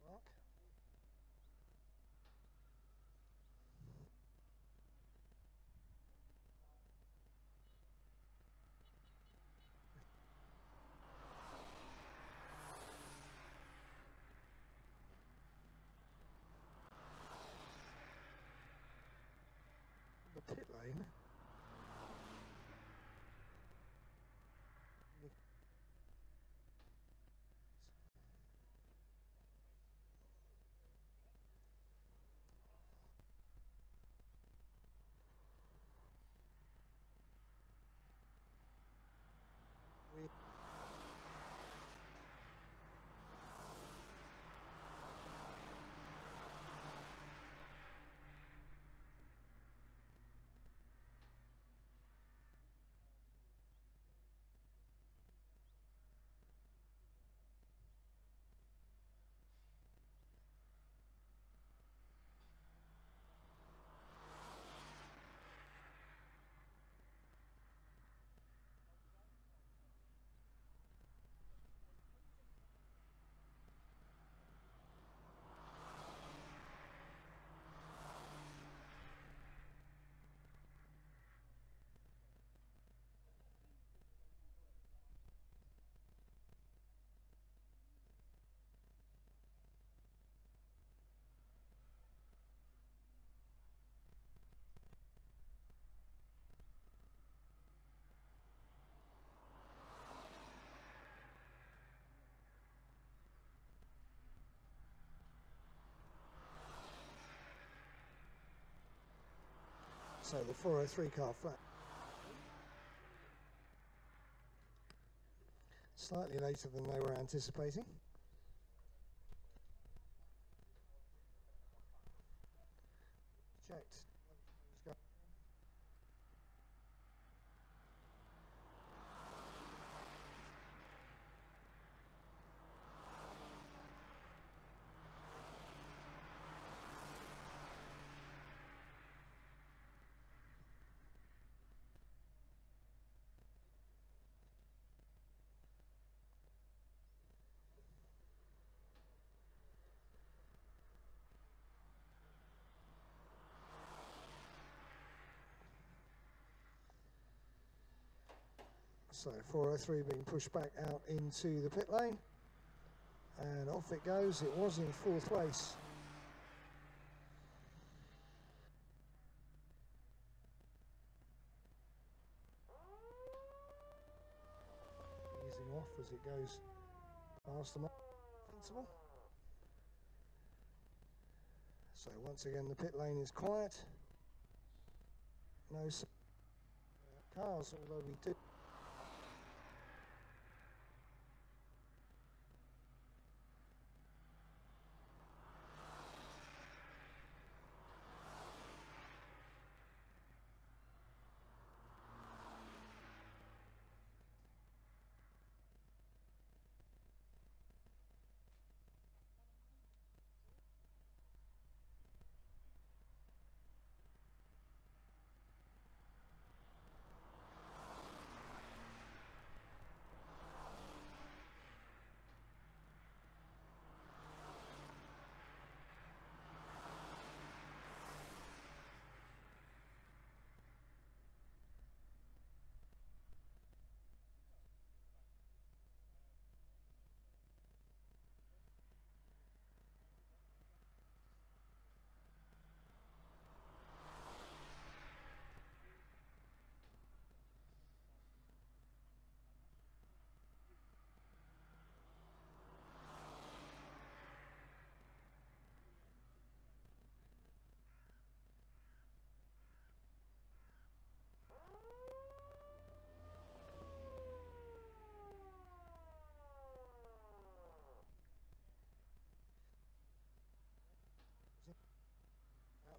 mark. The pit lane. So the 403 car flat. Slightly later than they were anticipating. Checked. So 403 being pushed back out into the pit lane, and off it goes. It was in fourth place. Easing off as it goes past the principal. So once again the pit lane is quiet. No cars, although we do.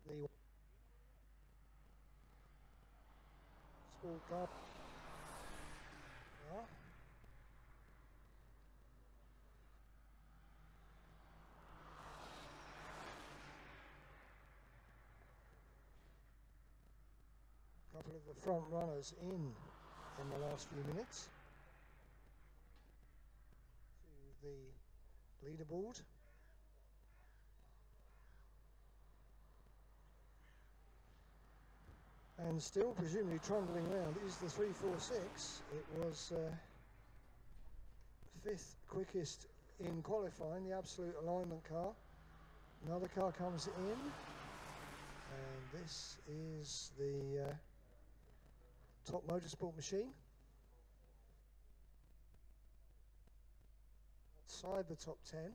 the sport car. Yeah. Couple of the front runners in the last few minutes to the leaderboard. And still presumably trundling around is the 346. It was fifth quickest in qualifying, the absolute alignment car. Another car comes in, and this is the top motorsport machine. Outside the top 10.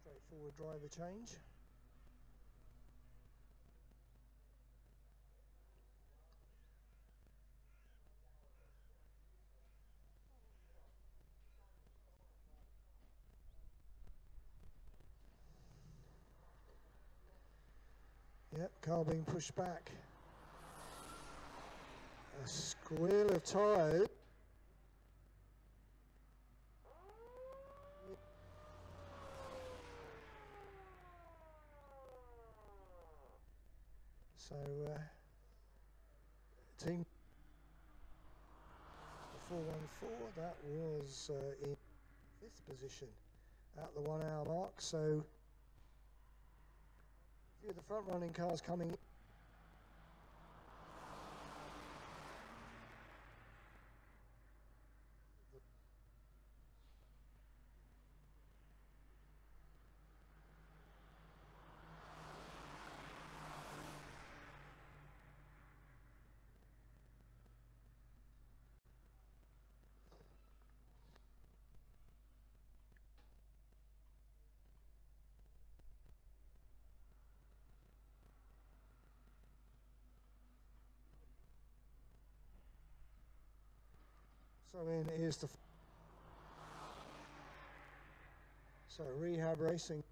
Straightforward driver change. Yep, car being pushed back. A squeal of tyres. So, team 414, that was in 5th position at the 1 hour mark. So, a few of the front running cars coming in. So in is the rehab racing.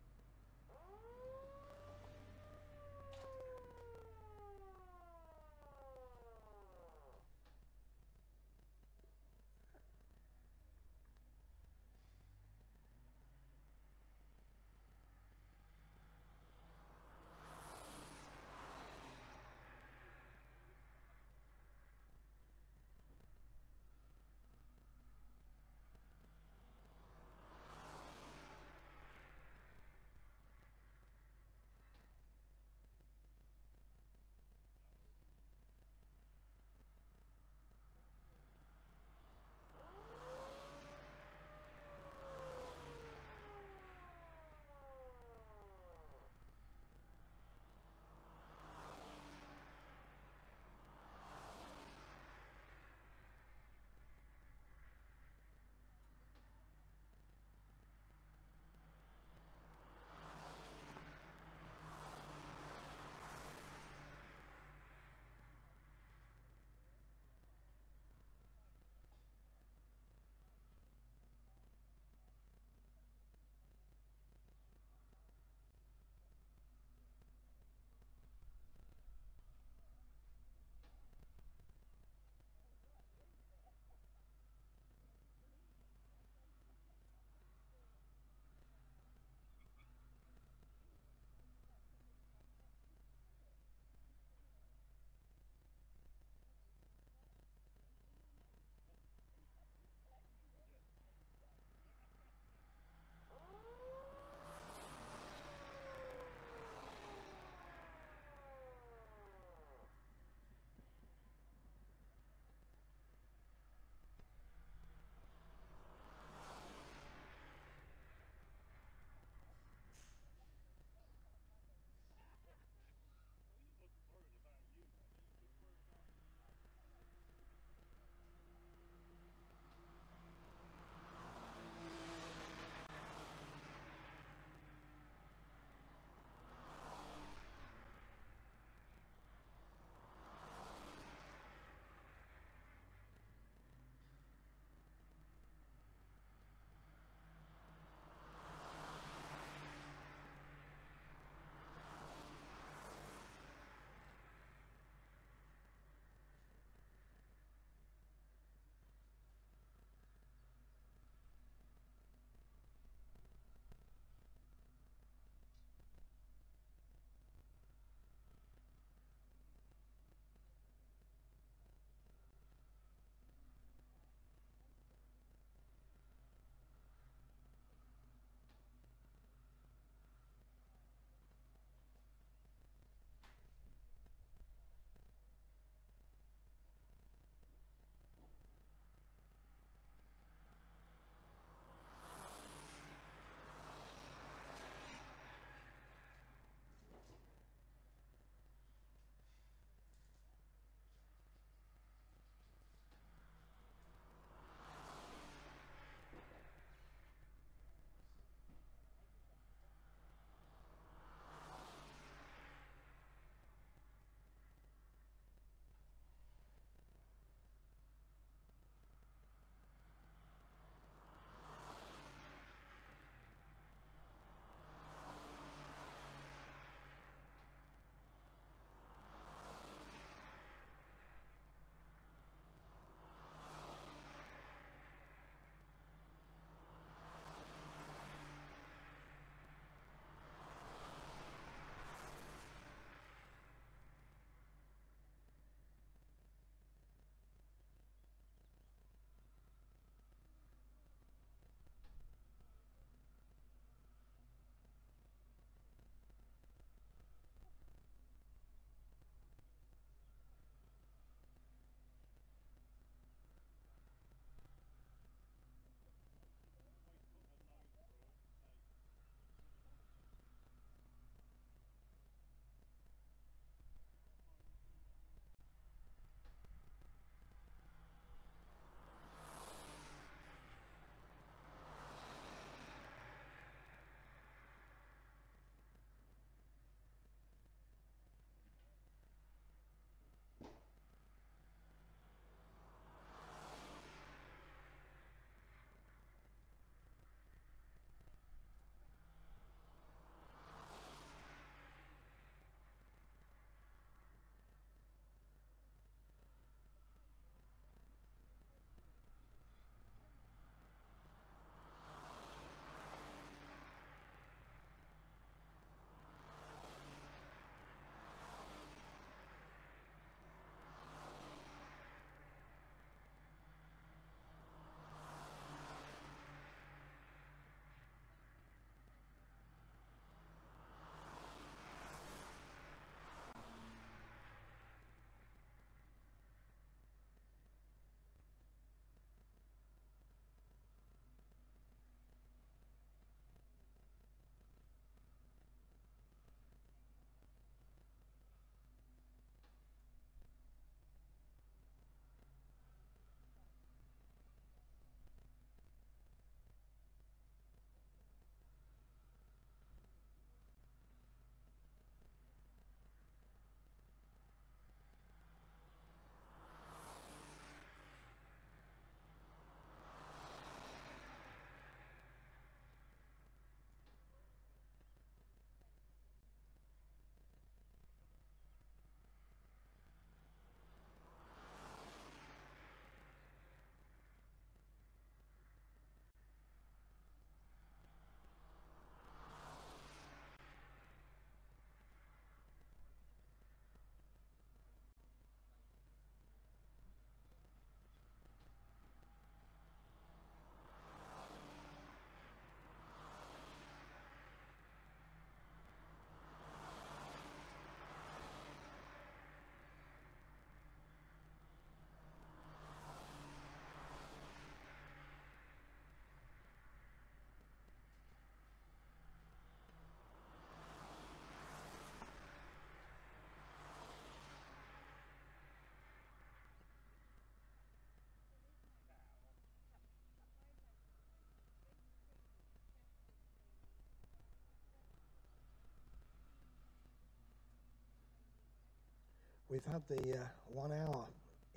we've had the 1 hour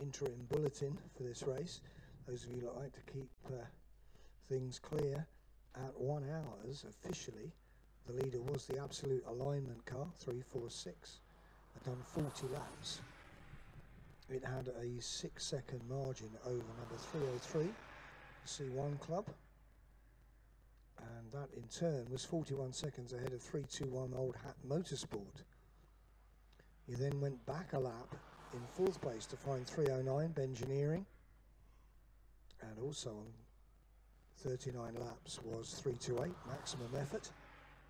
interim bulletin for this race. Those of you that like to keep things clear, at 1 hours officially, the leader was the Absolute Alignment car, 346. Had done 40 laps. It had a 6-second margin over number 303, C1 Club. And that in turn was 41 seconds ahead of 321 Old Hat Motorsport. He then went back a lap in 4th place to find 309 Bengineering. And also on 39 laps was 328 Maximum Effort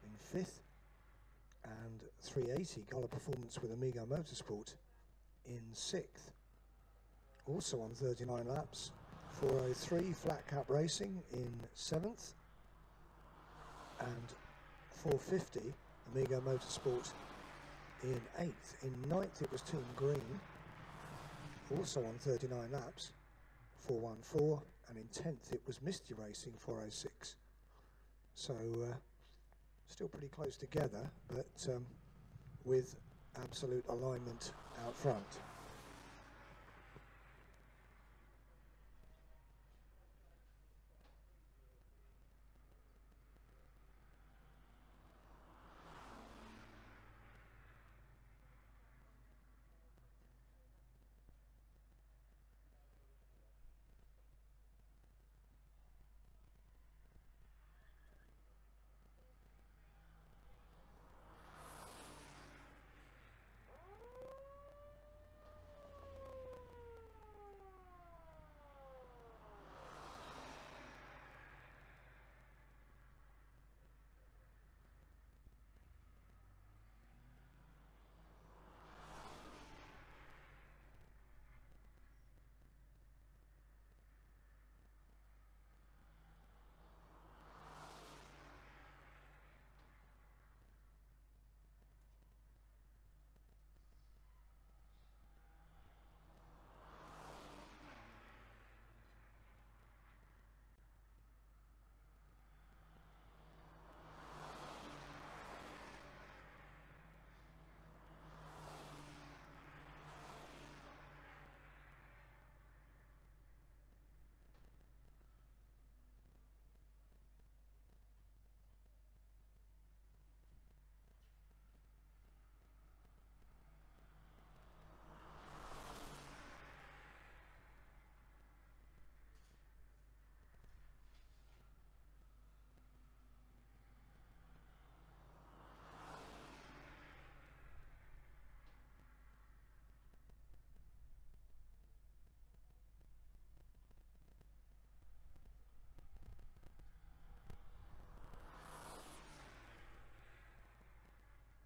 in 5th. And 380 Gala Performance with Amigo Motorsport in 6th. Also on 39 laps, 403 Flat Cap Racing in 7th. And 450 Amigo Motorsport in 8th. In 9th it was Team Green, also on 39 laps, 414, and in 10th it was Misty Racing, 406. So still pretty close together, but with Absolute Alignment out front.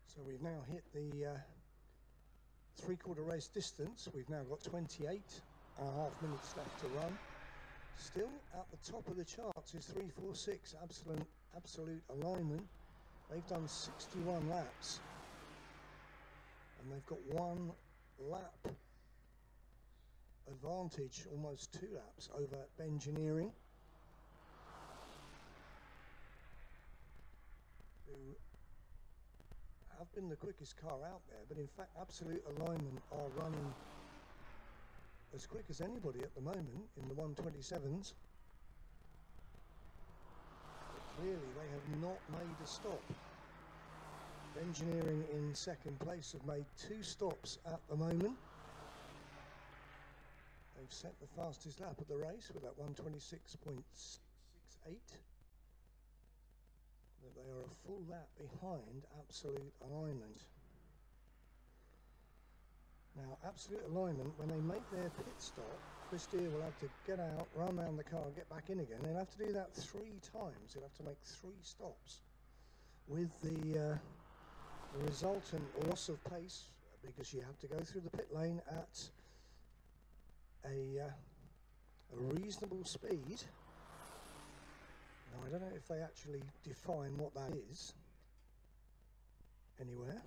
So we've now hit the 3/4 race distance. We've now got 28.5 minutes left to run. Still at the top of the charts is 346 Absolute Alignment. They've done 61 laps. And they've got 1 lap advantage, almost 2 laps over Bengineering, who have been the quickest car out there, but in fact Absolute Alignment are running as quick as anybody at the moment in the 127s. But clearly they have not made a stop. Engineering in 2nd place have made 2 stops at the moment. They've set the fastest lap of the race with that 126.68. But they are a full lap behind Absolute Alignment. Now, Absolute Alignment, when they make their pit stop, Chris Deere will have to get out, run around the car, get back in again. They'll have to do that 3 times. They'll have to make 3 stops with the resultant loss of pace, because you have to go through the pit lane at a reasonable speed. Now, I don't know if they actually define what that is anywhere.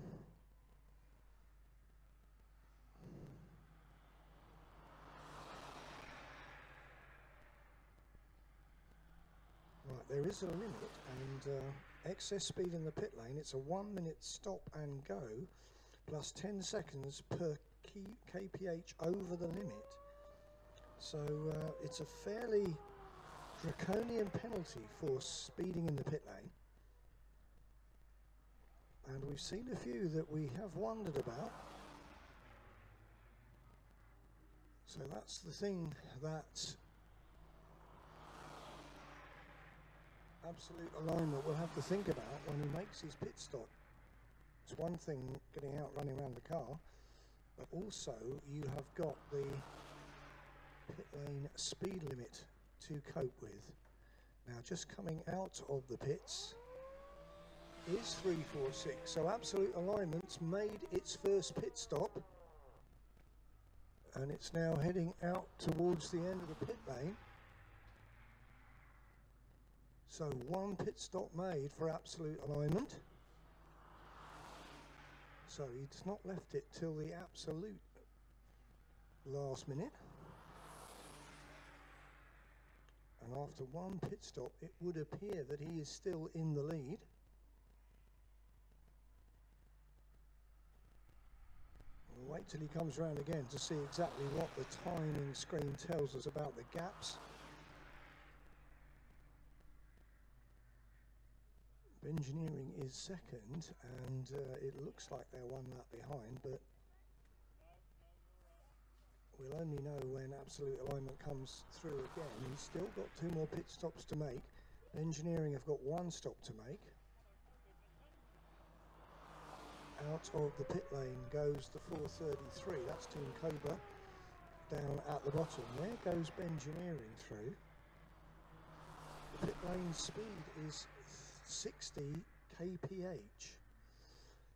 Right, there is a limit, and excess speed in the pit lane, it's a 1 minute stop and go, plus 10 seconds per kph over the limit. So it's a fairly draconian penalty for speeding in the pit lane. And we've seen a few that we have wondered about. So that's the thing that Absolute Alignment will have to think about when he makes his pit stop. It's one thing getting out running around the car, but also you have got the pit lane speed limit to cope with. Now just coming out of the pits is 346, so Absolute Alignment's made its first pit stop, and it's now heading out towards the end of the pit lane. So one pit stop made for Absolute Alignment. So he's not left it till the absolute last minute. And after one pit stop, it would appear that he is still in the lead. We'll wait till he comes around again to see exactly what the timing screen tells us about the gaps. Engineering is second, and it looks like they're one lap behind, but we'll only know when Absolute Alignment comes through again. He's still got 2 more pit stops to make. Engineering have got 1 stop to make. Out of the pit lane goes the 433, that's Team Cobra down at the bottom. There goes Engineering through. The pit lane speed is 60 kph.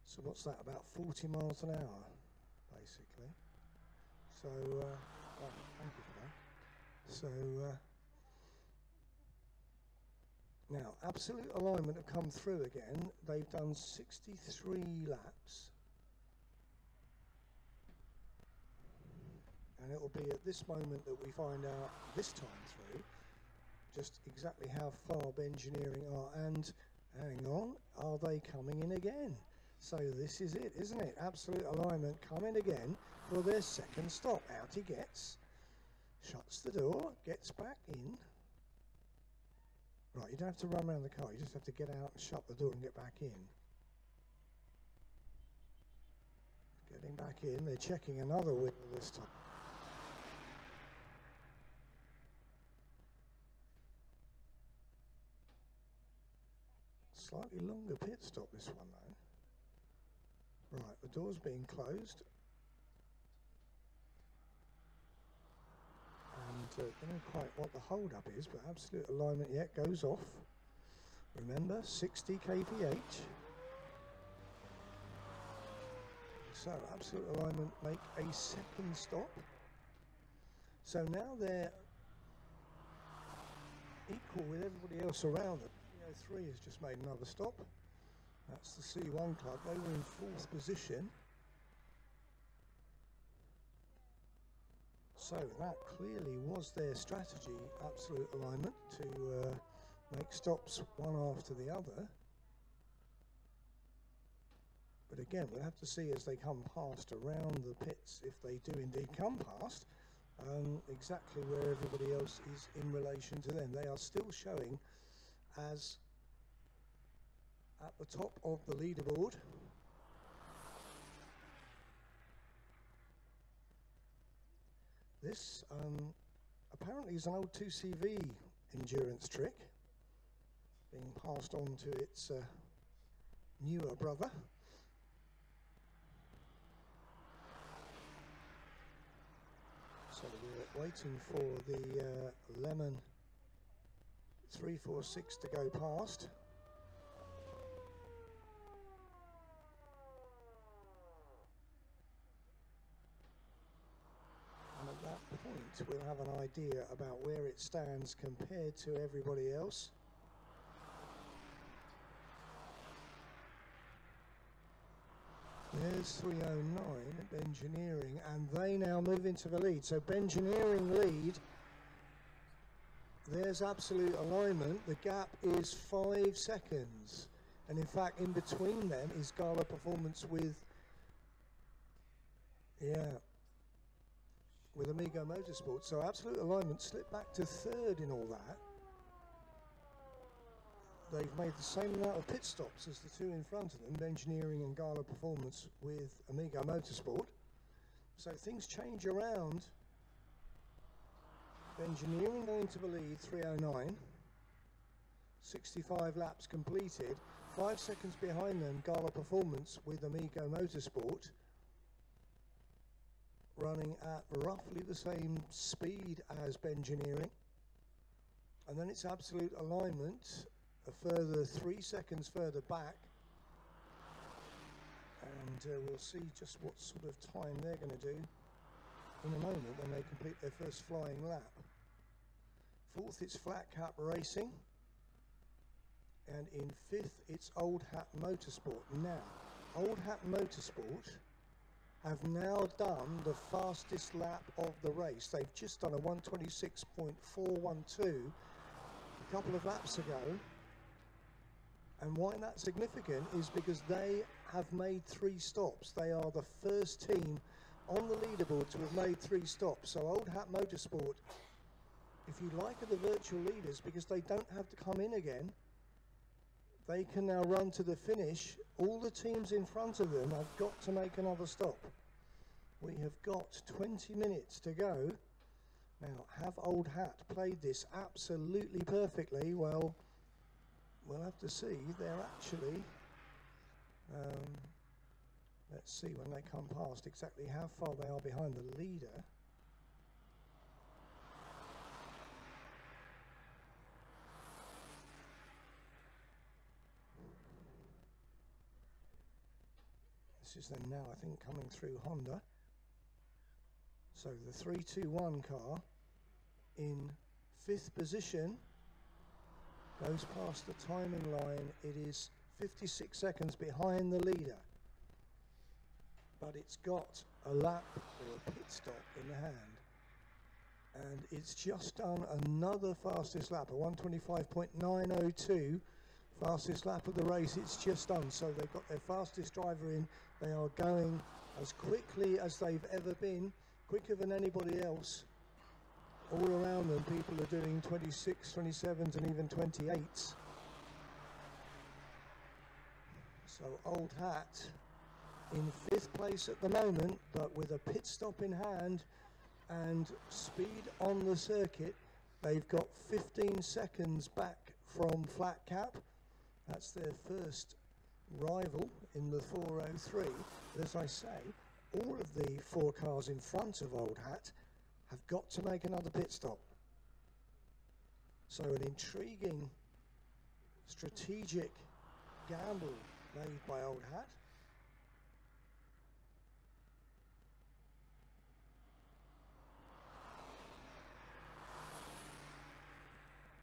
So what's that, about 40 miles an hour, basically. So, thank you for that. So, now, Absolute Alignment have come through again. They've done 63 laps. And it will be at this moment that we find out this time through just exactly how far Engineering are, and hang on, are they coming in again? So this is it, isn't it? Absolute Alignment coming again for their second stop. Out he gets, shuts the door, gets back in. Right, you don't have to run around the car, you just have to get out and shut the door and get back in. Getting back in, they're checking another wheel this time. Slightly longer pit stop, this one though. Right, the door's being closed. And I don't know quite what the hold up is, but Absolute Alignment yet goes off. Remember, 60 kph. So Absolute Alignment make a second stop. So now they're equal with everybody else around them. 3 has just made another stop. That's the C1 club. They were in 4th position. So that clearly was their strategy, Absolute Alignment, to make stops one after the other. But again, we'll have to see as they come past around the pits, if they do indeed come past, exactly where everybody else is in relation to them. They are still showing as at the top of the leaderboard. This apparently is an old 2CV endurance trick being passed on to its newer brother. So we're waiting for the Lemon 346 to go past. And at that point we'll have an idea about where it stands compared to everybody else. There's 309 at Engineering, and they now move into the lead. So Engineering lead. There's Absolute Alignment. The gap is 5 seconds. And in fact, in between them is Gala Performance with Yeah. With Amigo Motorsport. So Absolute Alignment slipped back to third in all that. They've made the same amount of pit stops as the two in front of them, Engineering and Gala Performance with Amigo Motorsport. So things change around. Engineering going to the lead, 3:09. 65 laps completed. 5 seconds behind them, Gala Performance with Amigo Motorsport, running at roughly the same speed as Engineering. And then it's Absolute Alignment, a further 3 seconds further back. And we'll see just what sort of time they're going to do in a moment when they complete their first flying lap. Fourth, it's Flat Cap Racing. And in fifth, it's Old Hat Motorsport. Now, Old Hat Motorsport have now done the fastest lap of the race. They've just done a 126.412 a couple of laps ago. And why that's significant is because they have made 3 stops. They are the first team on the leaderboard to have made 3 stops. So Old Hat Motorsport, if you like, are the virtual leaders because they don't have to come in again. They can now run to the finish. All the teams in front of them have got to make another stop. We have got 20 minutes to go. Now, have Old Hat played this absolutely perfectly? Well, we'll have to see. They're actually, let's see when they come past exactly how far they are behind the leader. This is them now, I think, coming through Honda. So the 321 car in 5th position goes past the timing line. It is 56 seconds behind the leader, but it's got a lap or a pit stop in the hand, and it's just done another fastest lap, a 125.902 fastest lap of the race. It's just done. So they've got their fastest driver in. They are going as quickly as they've ever been, quicker than anybody else. All around them, people are doing 26, 27s and even 28s. So Old Hat in 5th place at the moment, but with a pit stop in hand and speed on the circuit. They've got 15 seconds back from Flat Cap. That's their first rival in the 403. But as I say, all of the 4 cars in front of Old Hat have got to make another pit stop. So an intriguing, strategic gamble made by Old Hat.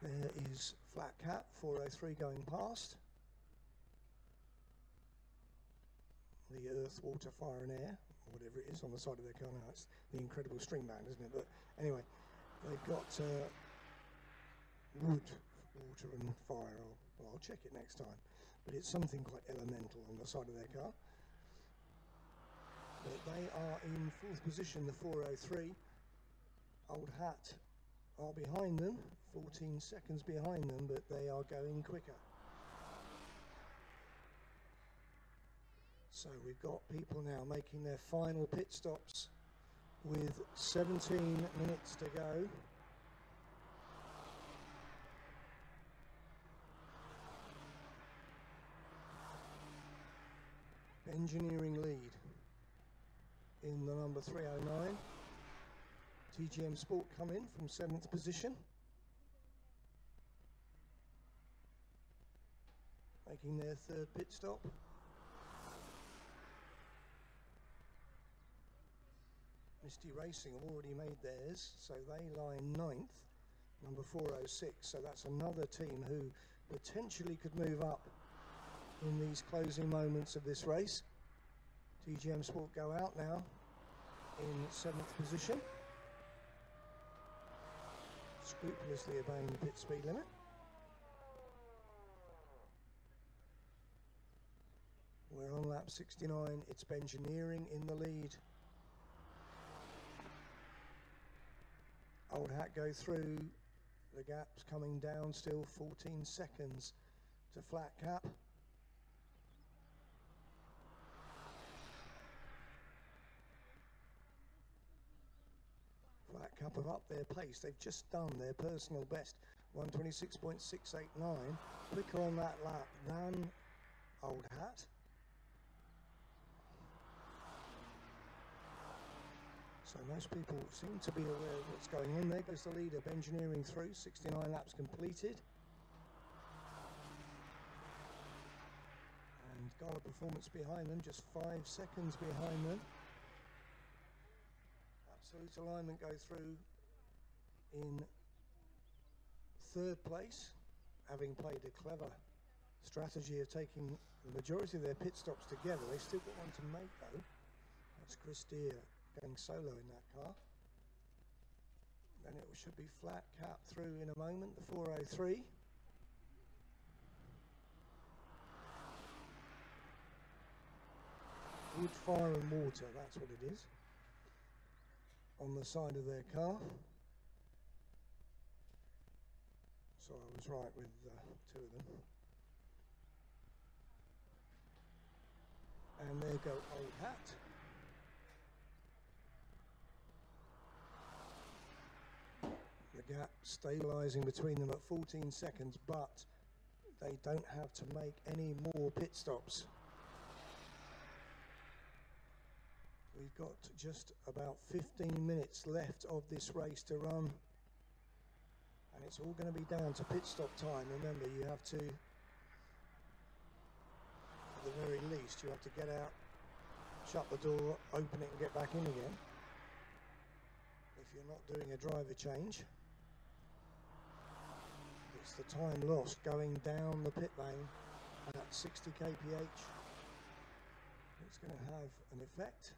There is Flat Cap 403 going past. The Earth, Water, Fire and Air, or whatever it is on the side of their car now. It's the Incredible String Band, isn't it? But anyway, they've got wood, water and fire. Well, I'll check it next time. But it's something quite elemental on the side of their car. But they are in 4th position, the 403. Old Hat are behind them, 14 seconds behind them, but they are going quicker. So we've got people now making their final pit stops with 17 minutes to go. Engineering lead in the number 309. TGM Sport come in from 7th position, making their 3rd pit stop. Misty Racing have already made theirs, so they line 9th, number 406. So that's another team who potentially could move up in these closing moments of this race. TGM Sport go out now in 7th position, scrupulously obeying the pit speed limit. We're on lap 69. It's Engineering in the lead Old Hat go through. The gap's coming down still, 14 seconds to Flat Cap. Flat Cap have upped their pace. They've just done their personal best, 126.689, quicker on that lap than Old Hat. So most people seem to be aware of what's going on. There goes the leader, Engineering through, 69 laps completed. And Gala Performance behind them, just 5 seconds behind them. Absolute Alignment go through in 3rd place, having played a clever strategy of taking the majority of their pit stops together. They still got one to make though. That's Chris Deere going solo in that car. Then it should be Flat Cap through in a moment, the 403. Wood, fire and water, that's what it is, on the side of their car. So I was right with 2 of them. And there go Old Hat. The gap stabilising between them at 14 seconds, but they don't have to make any more pit stops. We've got just about 15 minutes left of this race to run, and it's all going to be down to pit stop time. Remember, you have to, at the very least, you have to get out, shut the door, open it and get back in again if you're not doing a driver change. It's the time lost going down the pit lane at 60 kph. It's going to have an effect.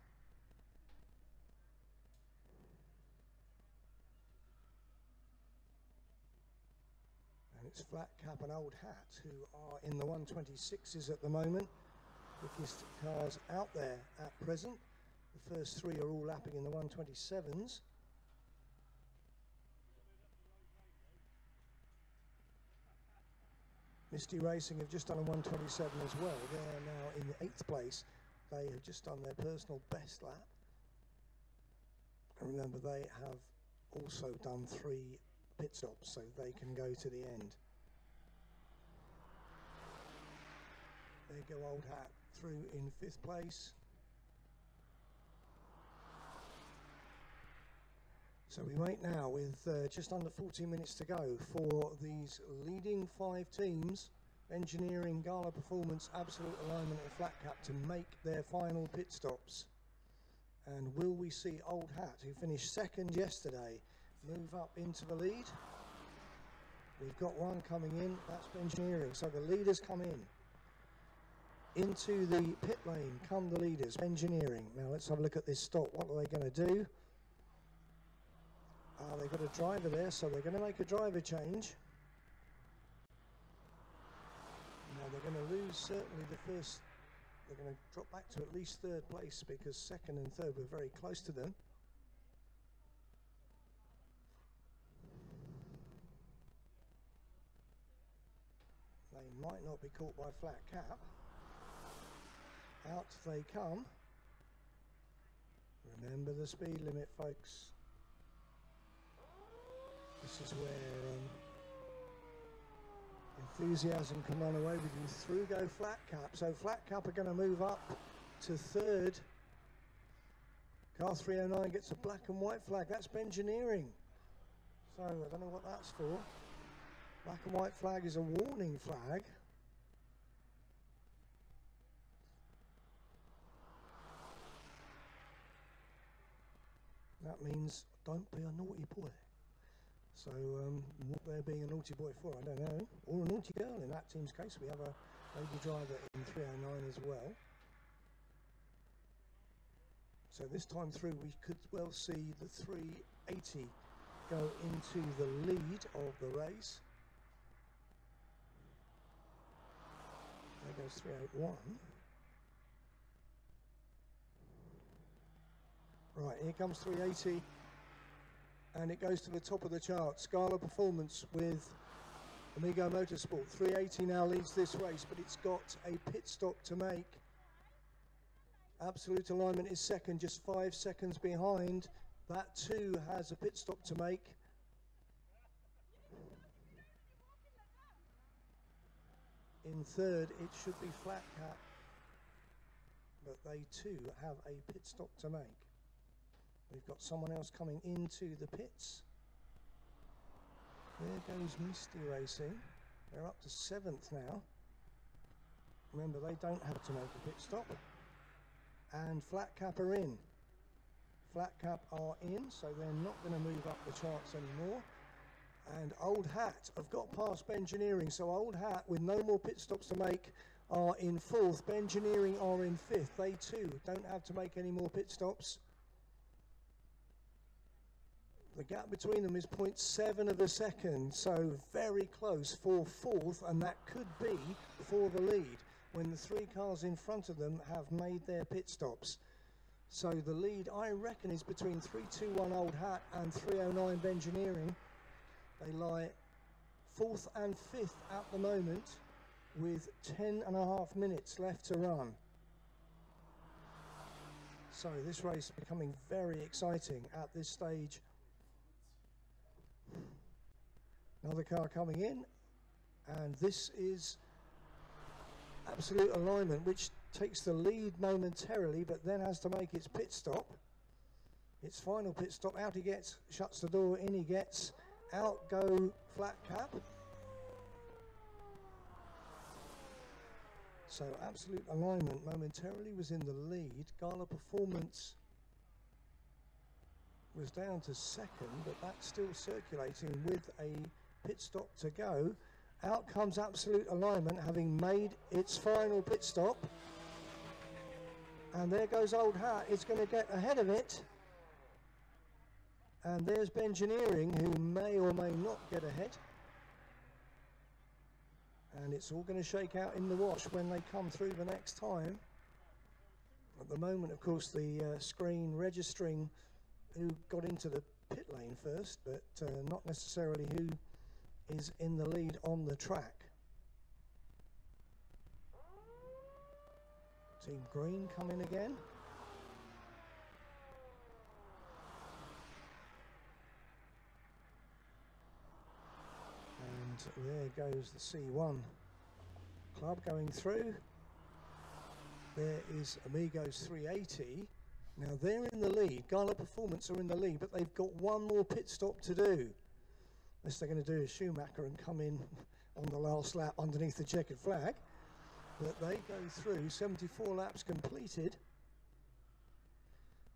And it's Flat Cap and Old Hat who are in the 126s at the moment. Quickest cars out there at present. The first 3 are all lapping in the 127s. Misty Racing have just done a 127 as well. They are now in the 8th place. They have just done their personal best lap. And remember, they have also done 3 pit stops, so they can go to the end. There go Old Hat through in 5th place. So we wait now with just under 40 minutes to go for these leading 5 teams, Engineering, Gala Performance, Absolute Alignment and Flat Cap, to make their final pit stops. And will we see Old Hat, who finished 2nd yesterday, move up into the lead? We've got one coming in, that's Engineering. So the leaders come in. Into the pit lane come the leaders, Engineering. Now let's have a look at this stop. What are they going to do? They've got a driver there, so they're going to make a driver change. Now they're going to lose certainly the first. They're going to drop back to at least 3rd place because 2nd and 3rd were very close to them. They might not be caught by Flat Cap. Out they come. Remember the speed limit, folks. This is where enthusiasm can run away with you. Through go Flat Cap. So Flat Cap are going to move up to 3rd. Car 309 gets a black and white flag. That's Engineering. So I don't know what that's for. Black and white flag is a warning flag. That means don't be a naughty boy. So what they're being a naughty boy for, I don't know. Or a naughty girl in that team's case. We have a lady driver in 309 as well. So this time through we could well see the 380 go into the lead of the race. There goes 381. Right, here comes 380. and it goes to the top of the charts. Gala Performance with Amigo Motorsport. 380 now leads this race, but it's got a pit stop to make. Absolute Alignment is second, just 5 seconds behind. That too has a pit stop to make. In third, it should be Flat Cap, but they too have a pit stop to make. We've got someone else coming into the pits. There goes Misty Racing. They're up to 7th now. Remember, they don't have to make a pit stop. And Flat Cap are in. Flat Cap are in, so they're not going to move up the charts anymore. And Old Hat have got past Bengineering, so Old Hat, with no more pit stops to make, are in 4th. Bengineering are in 5th. They too don't have to make any more pit stops. The gap between them is 0.7 of a second, so very close for 4th, and that could be for the lead when the 3 cars in front of them have made their pit stops. So the lead, I reckon, is between 321 Old Hat and 309 Bengineering. They lie 4th and 5th at the moment with 10.5 minutes left to run. So this race is becoming very exciting at this stage. Another car coming in, and this is Absolute Alignment, which takes the lead momentarily, but then has to make its pit stop. Its final pit stop. Out he gets, shuts the door, in he gets. Out go Flat Cap. So Absolute Alignment momentarily was in the lead. Gala Performance was down to 2nd, but that's still circulating with a pit stop to go. Out comes Absolute Alignment, having made its final pit stop. And there goes Old Hat. It's going to get ahead of it. And there's Bengineering, who may or may not get ahead. And it's all going to shake out in the wash when they come through the next time. At the moment, of course, the screen registering who got into the pit lane first, but not necessarily who is in the lead on the track. Team Green coming again. And there goes the C1 club going through. There is Amigos 380. Now they're in the lead. Gala Performance are in the lead, but they've got one more pit stop to do. Unless they're going to do a Schumacher and come in on the last lap underneath the checkered flag. But they go through, 74 laps completed,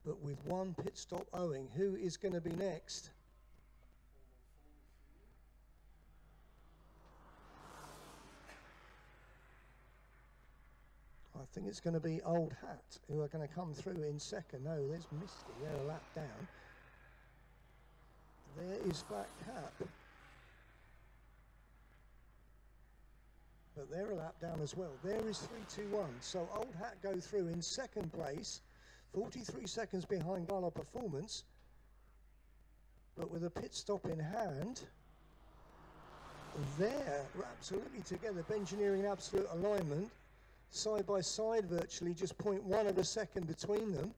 but with one pit stop owing. Who is going to be next? I think it's going to be Old Hat who are going to come through in 2nd. No, there's Misty, they're a lap down. There is Flat Cap. But they're a lap down as well. There is 321. So Old Hat go through in 2nd place, 43 seconds behind Gala Performance. But with a pit stop in hand, they're absolutely together. Bengineering and Absolute Alignment, side by side virtually, just 0.1 of a second between them.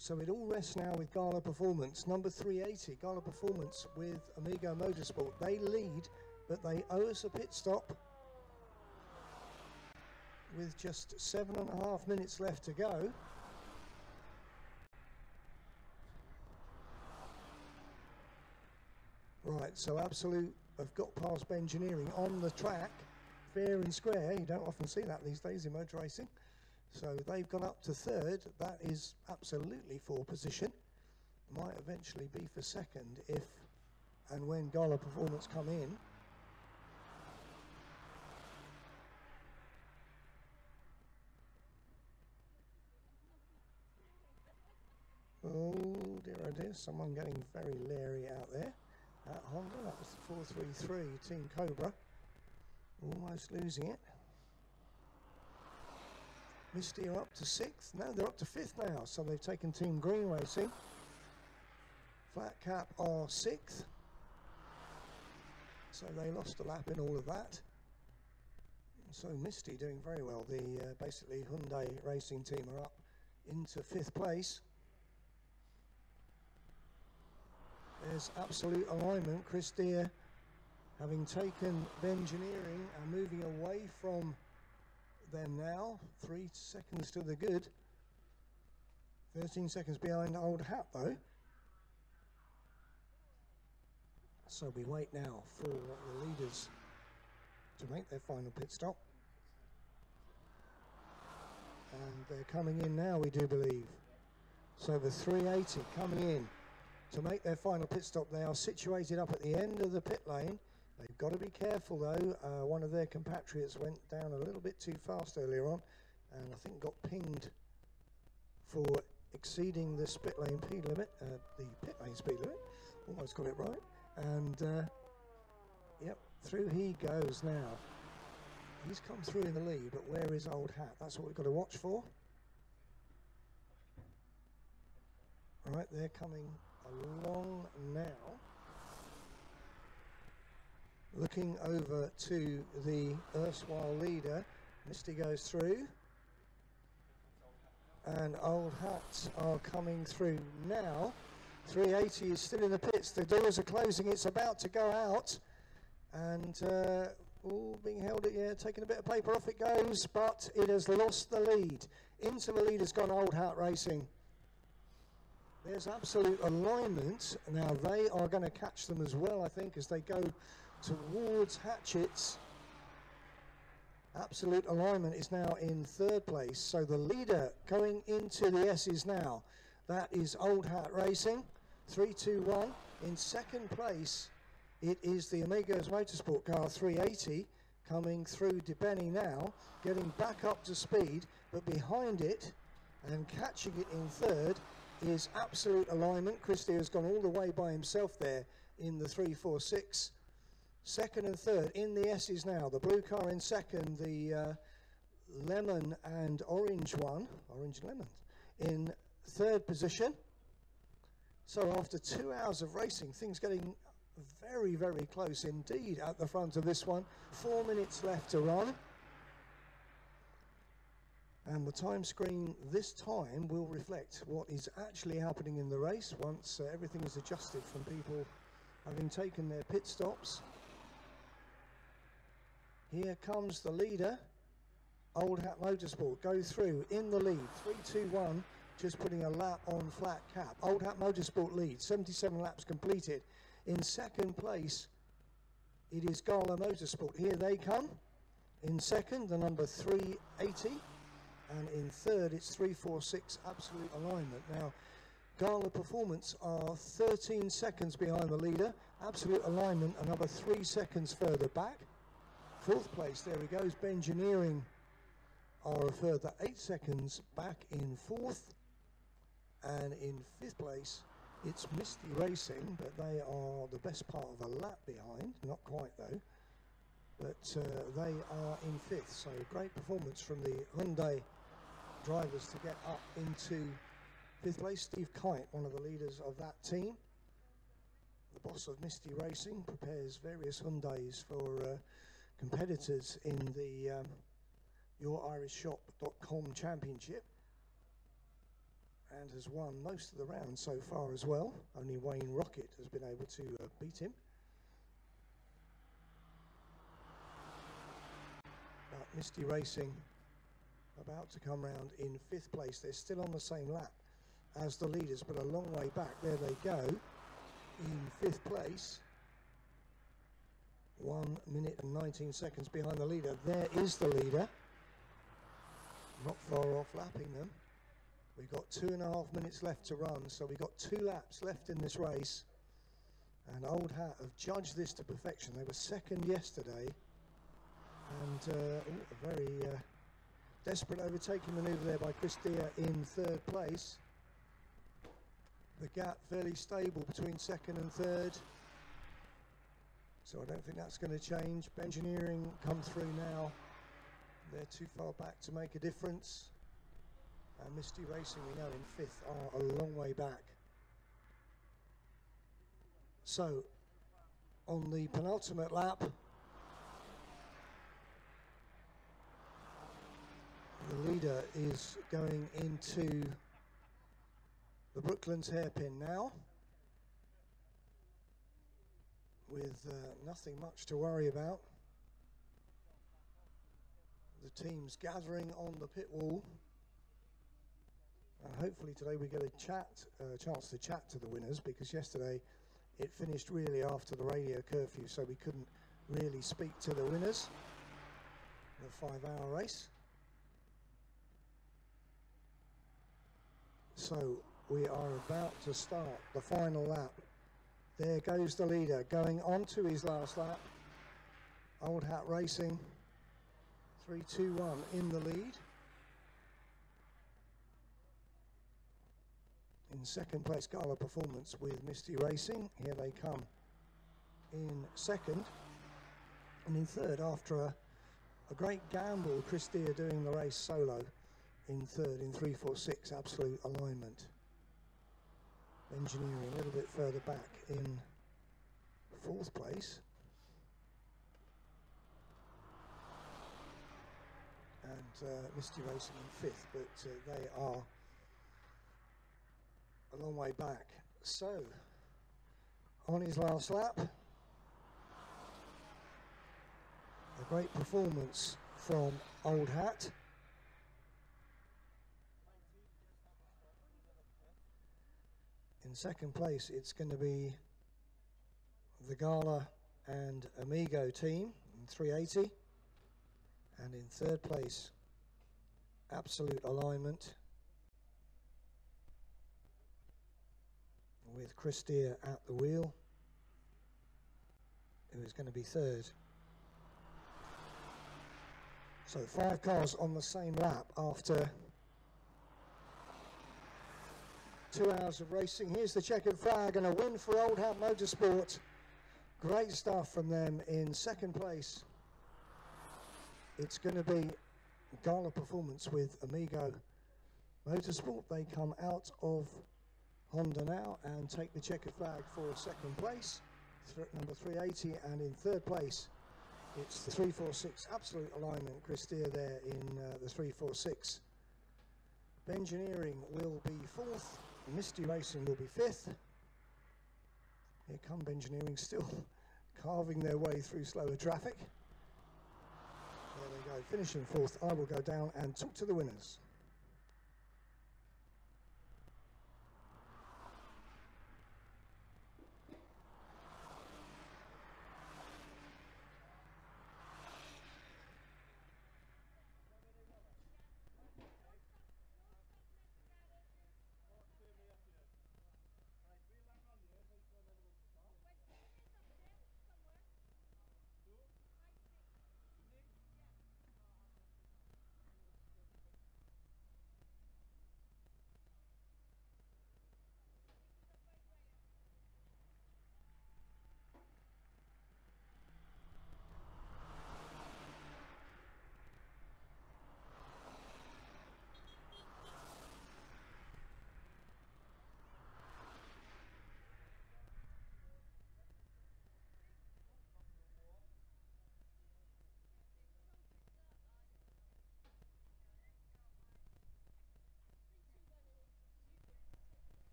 So it all rests now with Gala Performance. Number 380, Gala Performance with Amigo Motorsport. They lead, but they owe us a pit stop with just 7.5 minutes left to go. Right, so Absolute have got past Bengineering on the track, fair and square. You don't often see that these days in motor racing. So they've gone up to 3rd. That is absolutely for position. Might eventually be for 2nd if and when Gala Performance come in. Oh dear, oh dear, someone getting very leery out there at Honda. That was the 433 Team Cobra. Almost losing it. Misty are up to 6th. No, they're up to 5th now. So they've taken Team Green Racing. Flat Cap are 6th. So they lost a lap in all of that. So Misty doing very well. The basically Hyundai racing team are up into 5th place. There's absolute alignment. Chris Deere, having taken Engineering and moving away from them now. 3 seconds to the good. 13 seconds behind Old Hat though. So we wait now for the leaders to make their final pit stop. And they're coming in now, we do believe. So the 380 coming in to make their final pit stop. They are situated up at the end of the pit lane. They've got to be careful though. One of their compatriots went down a little bit too fast earlier on and I think got pinged for exceeding the pit lane speed limit. The pit lane speed limit. Almost got it right. And yep, through he goes now. He's come through in the lead, but where is Old Hat? That's what we've got to watch for. Right, they're coming along now. Looking over to the erstwhile leader. Misty goes through. And Old Hats are coming through now. 380 is still in the pits. The doors are closing. It's about to go out. And being held, taking a bit of paper off it goes, but it has lost the lead. Into the lead has gone Old Hat Racing. There's absolute alignment. Now they are going to catch them as well, I think, as they go towards Hatchett's. Absolute alignment is now in 3rd place. So the leader going into the S's now, that is Old Hat Racing, 321. In 2nd place, it is the Amigos Motorsport car 380 coming through DeBenny now, getting back up to speed, but behind it and catching it in 3rd is Absolute Alignment. Christie has gone all the way by himself there in the 346. 2nd and 3rd in the S's now. The blue car in 2nd, the lemon and orange one, orange lemon, in 3rd position. So after 2 hours of racing, things getting very, very close indeed at the front of this one. 4 minutes left to run. And the time screen this time will reflect what is actually happening in the race once everything is adjusted from people having taken their pit stops. Here comes the leader, Old Hat Motorsport, go through in the lead, 3-2-1, just putting a lap on Flat Cap. Old Hat Motorsport lead, 77 laps completed. In 2nd place, it is Gala Motorsport. Here they come. In 2nd, the number 380. And in 3rd, it's 346, Absolute Alignment. Now, Gala Performance are 13 seconds behind the leader. Absolute Alignment, another 3 seconds further back. 4th place, there he goes. Engineering are a further 8 seconds back in 4th. And in 5th place, it's Misty Racing, but they are the best part of a lap behind. Not quite though. But they are in 5th. So great performance from the Hyundai drivers to get up into 5th place. Steve Kite, one of the leaders of that team. The boss of Misty Racing prepares various Hyundais for competitors in the YourIrishShop.com Championship, and has won most of the rounds so far as well. Only Wayne Rocket has been able to beat him. But Misty Racing about to come round in 5th place. They're still on the same lap as the leaders, but a long way back. There they go in 5th place. 1 minute and 19 seconds behind the leader. There is the leader. Not far off lapping them. We've got 2.5 minutes left to run, so we've got 2 laps left in this race. And Old Hat have judged this to perfection. They were 2nd yesterday. And a very desperate overtaking manoeuvre there by Chris Deere in 3rd place. The gap fairly stable between 2nd and 3rd. So I don't think that's going to change. Engineering come through now. They're too far back to make a difference. And Misty Racing, we know, in 5th are a long way back. So, on the penultimate lap, the leader is going into the Brooklands hairpin now, with nothing much to worry about. The team's gathering on the pit wall, and hopefully today we get a chance to chat to the winners, because yesterday it finished really after the radio curfew, so we couldn't really speak to the winners of the 5-hour race. So we are about to start the final lap. There goes the leader going on to his last lap. Old Hat Racing 3-2-1 in the lead. In second place, Gala Performance with Misty Racing. Here they come in second. And in third, after a great gamble, Chris Deere doing the race solo in third in 3-4-6, absolute alignment. Engineering a little bit further back in fourth place. And Misty Racing in fifth, but they are a long way back. So, on his last lap, a great performance from Old Hat. In second place, it's going to be the Gala and Amigo team in 380. And in third place, absolute alignment with Chris Deere at the wheel, who is going to be third. So 5 cars on the same lap after 2 hours of racing. Here's the checkered flag and a win for Old Hat Motorsport. Great stuff from them. In second place, it's going to be Gala Performance with Amigo Motorsport. They come out of Honda now and take the checkered flag for second place, number 380, and in third place it's the 346 absolute alignment, Chris Deere there in the 346. Engineering will be fourth, Misty Racing will be fifth. Here come Engineering, still carving their way through slower traffic. There they go, finishing fourth. I will go down and talk to the winners.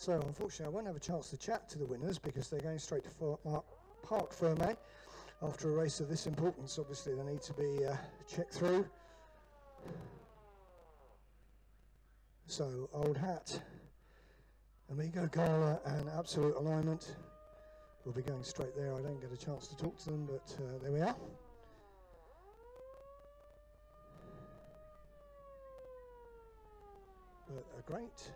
So unfortunately I won't have a chance to chat to the winners because they're going straight to Parc Fermé. After a race of this importance, obviously they need to be checked through. So Old Hat, Amigo Gala and Absolute Alignment will be going straight there. I don't get a chance to talk to them, but there we are. But a great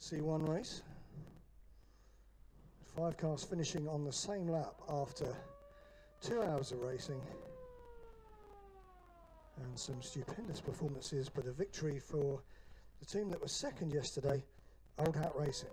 C1 race. 5 cars finishing on the same lap after 2 hours of racing. And some stupendous performances, but a victory for the team that was second yesterday, Old Hat Racing.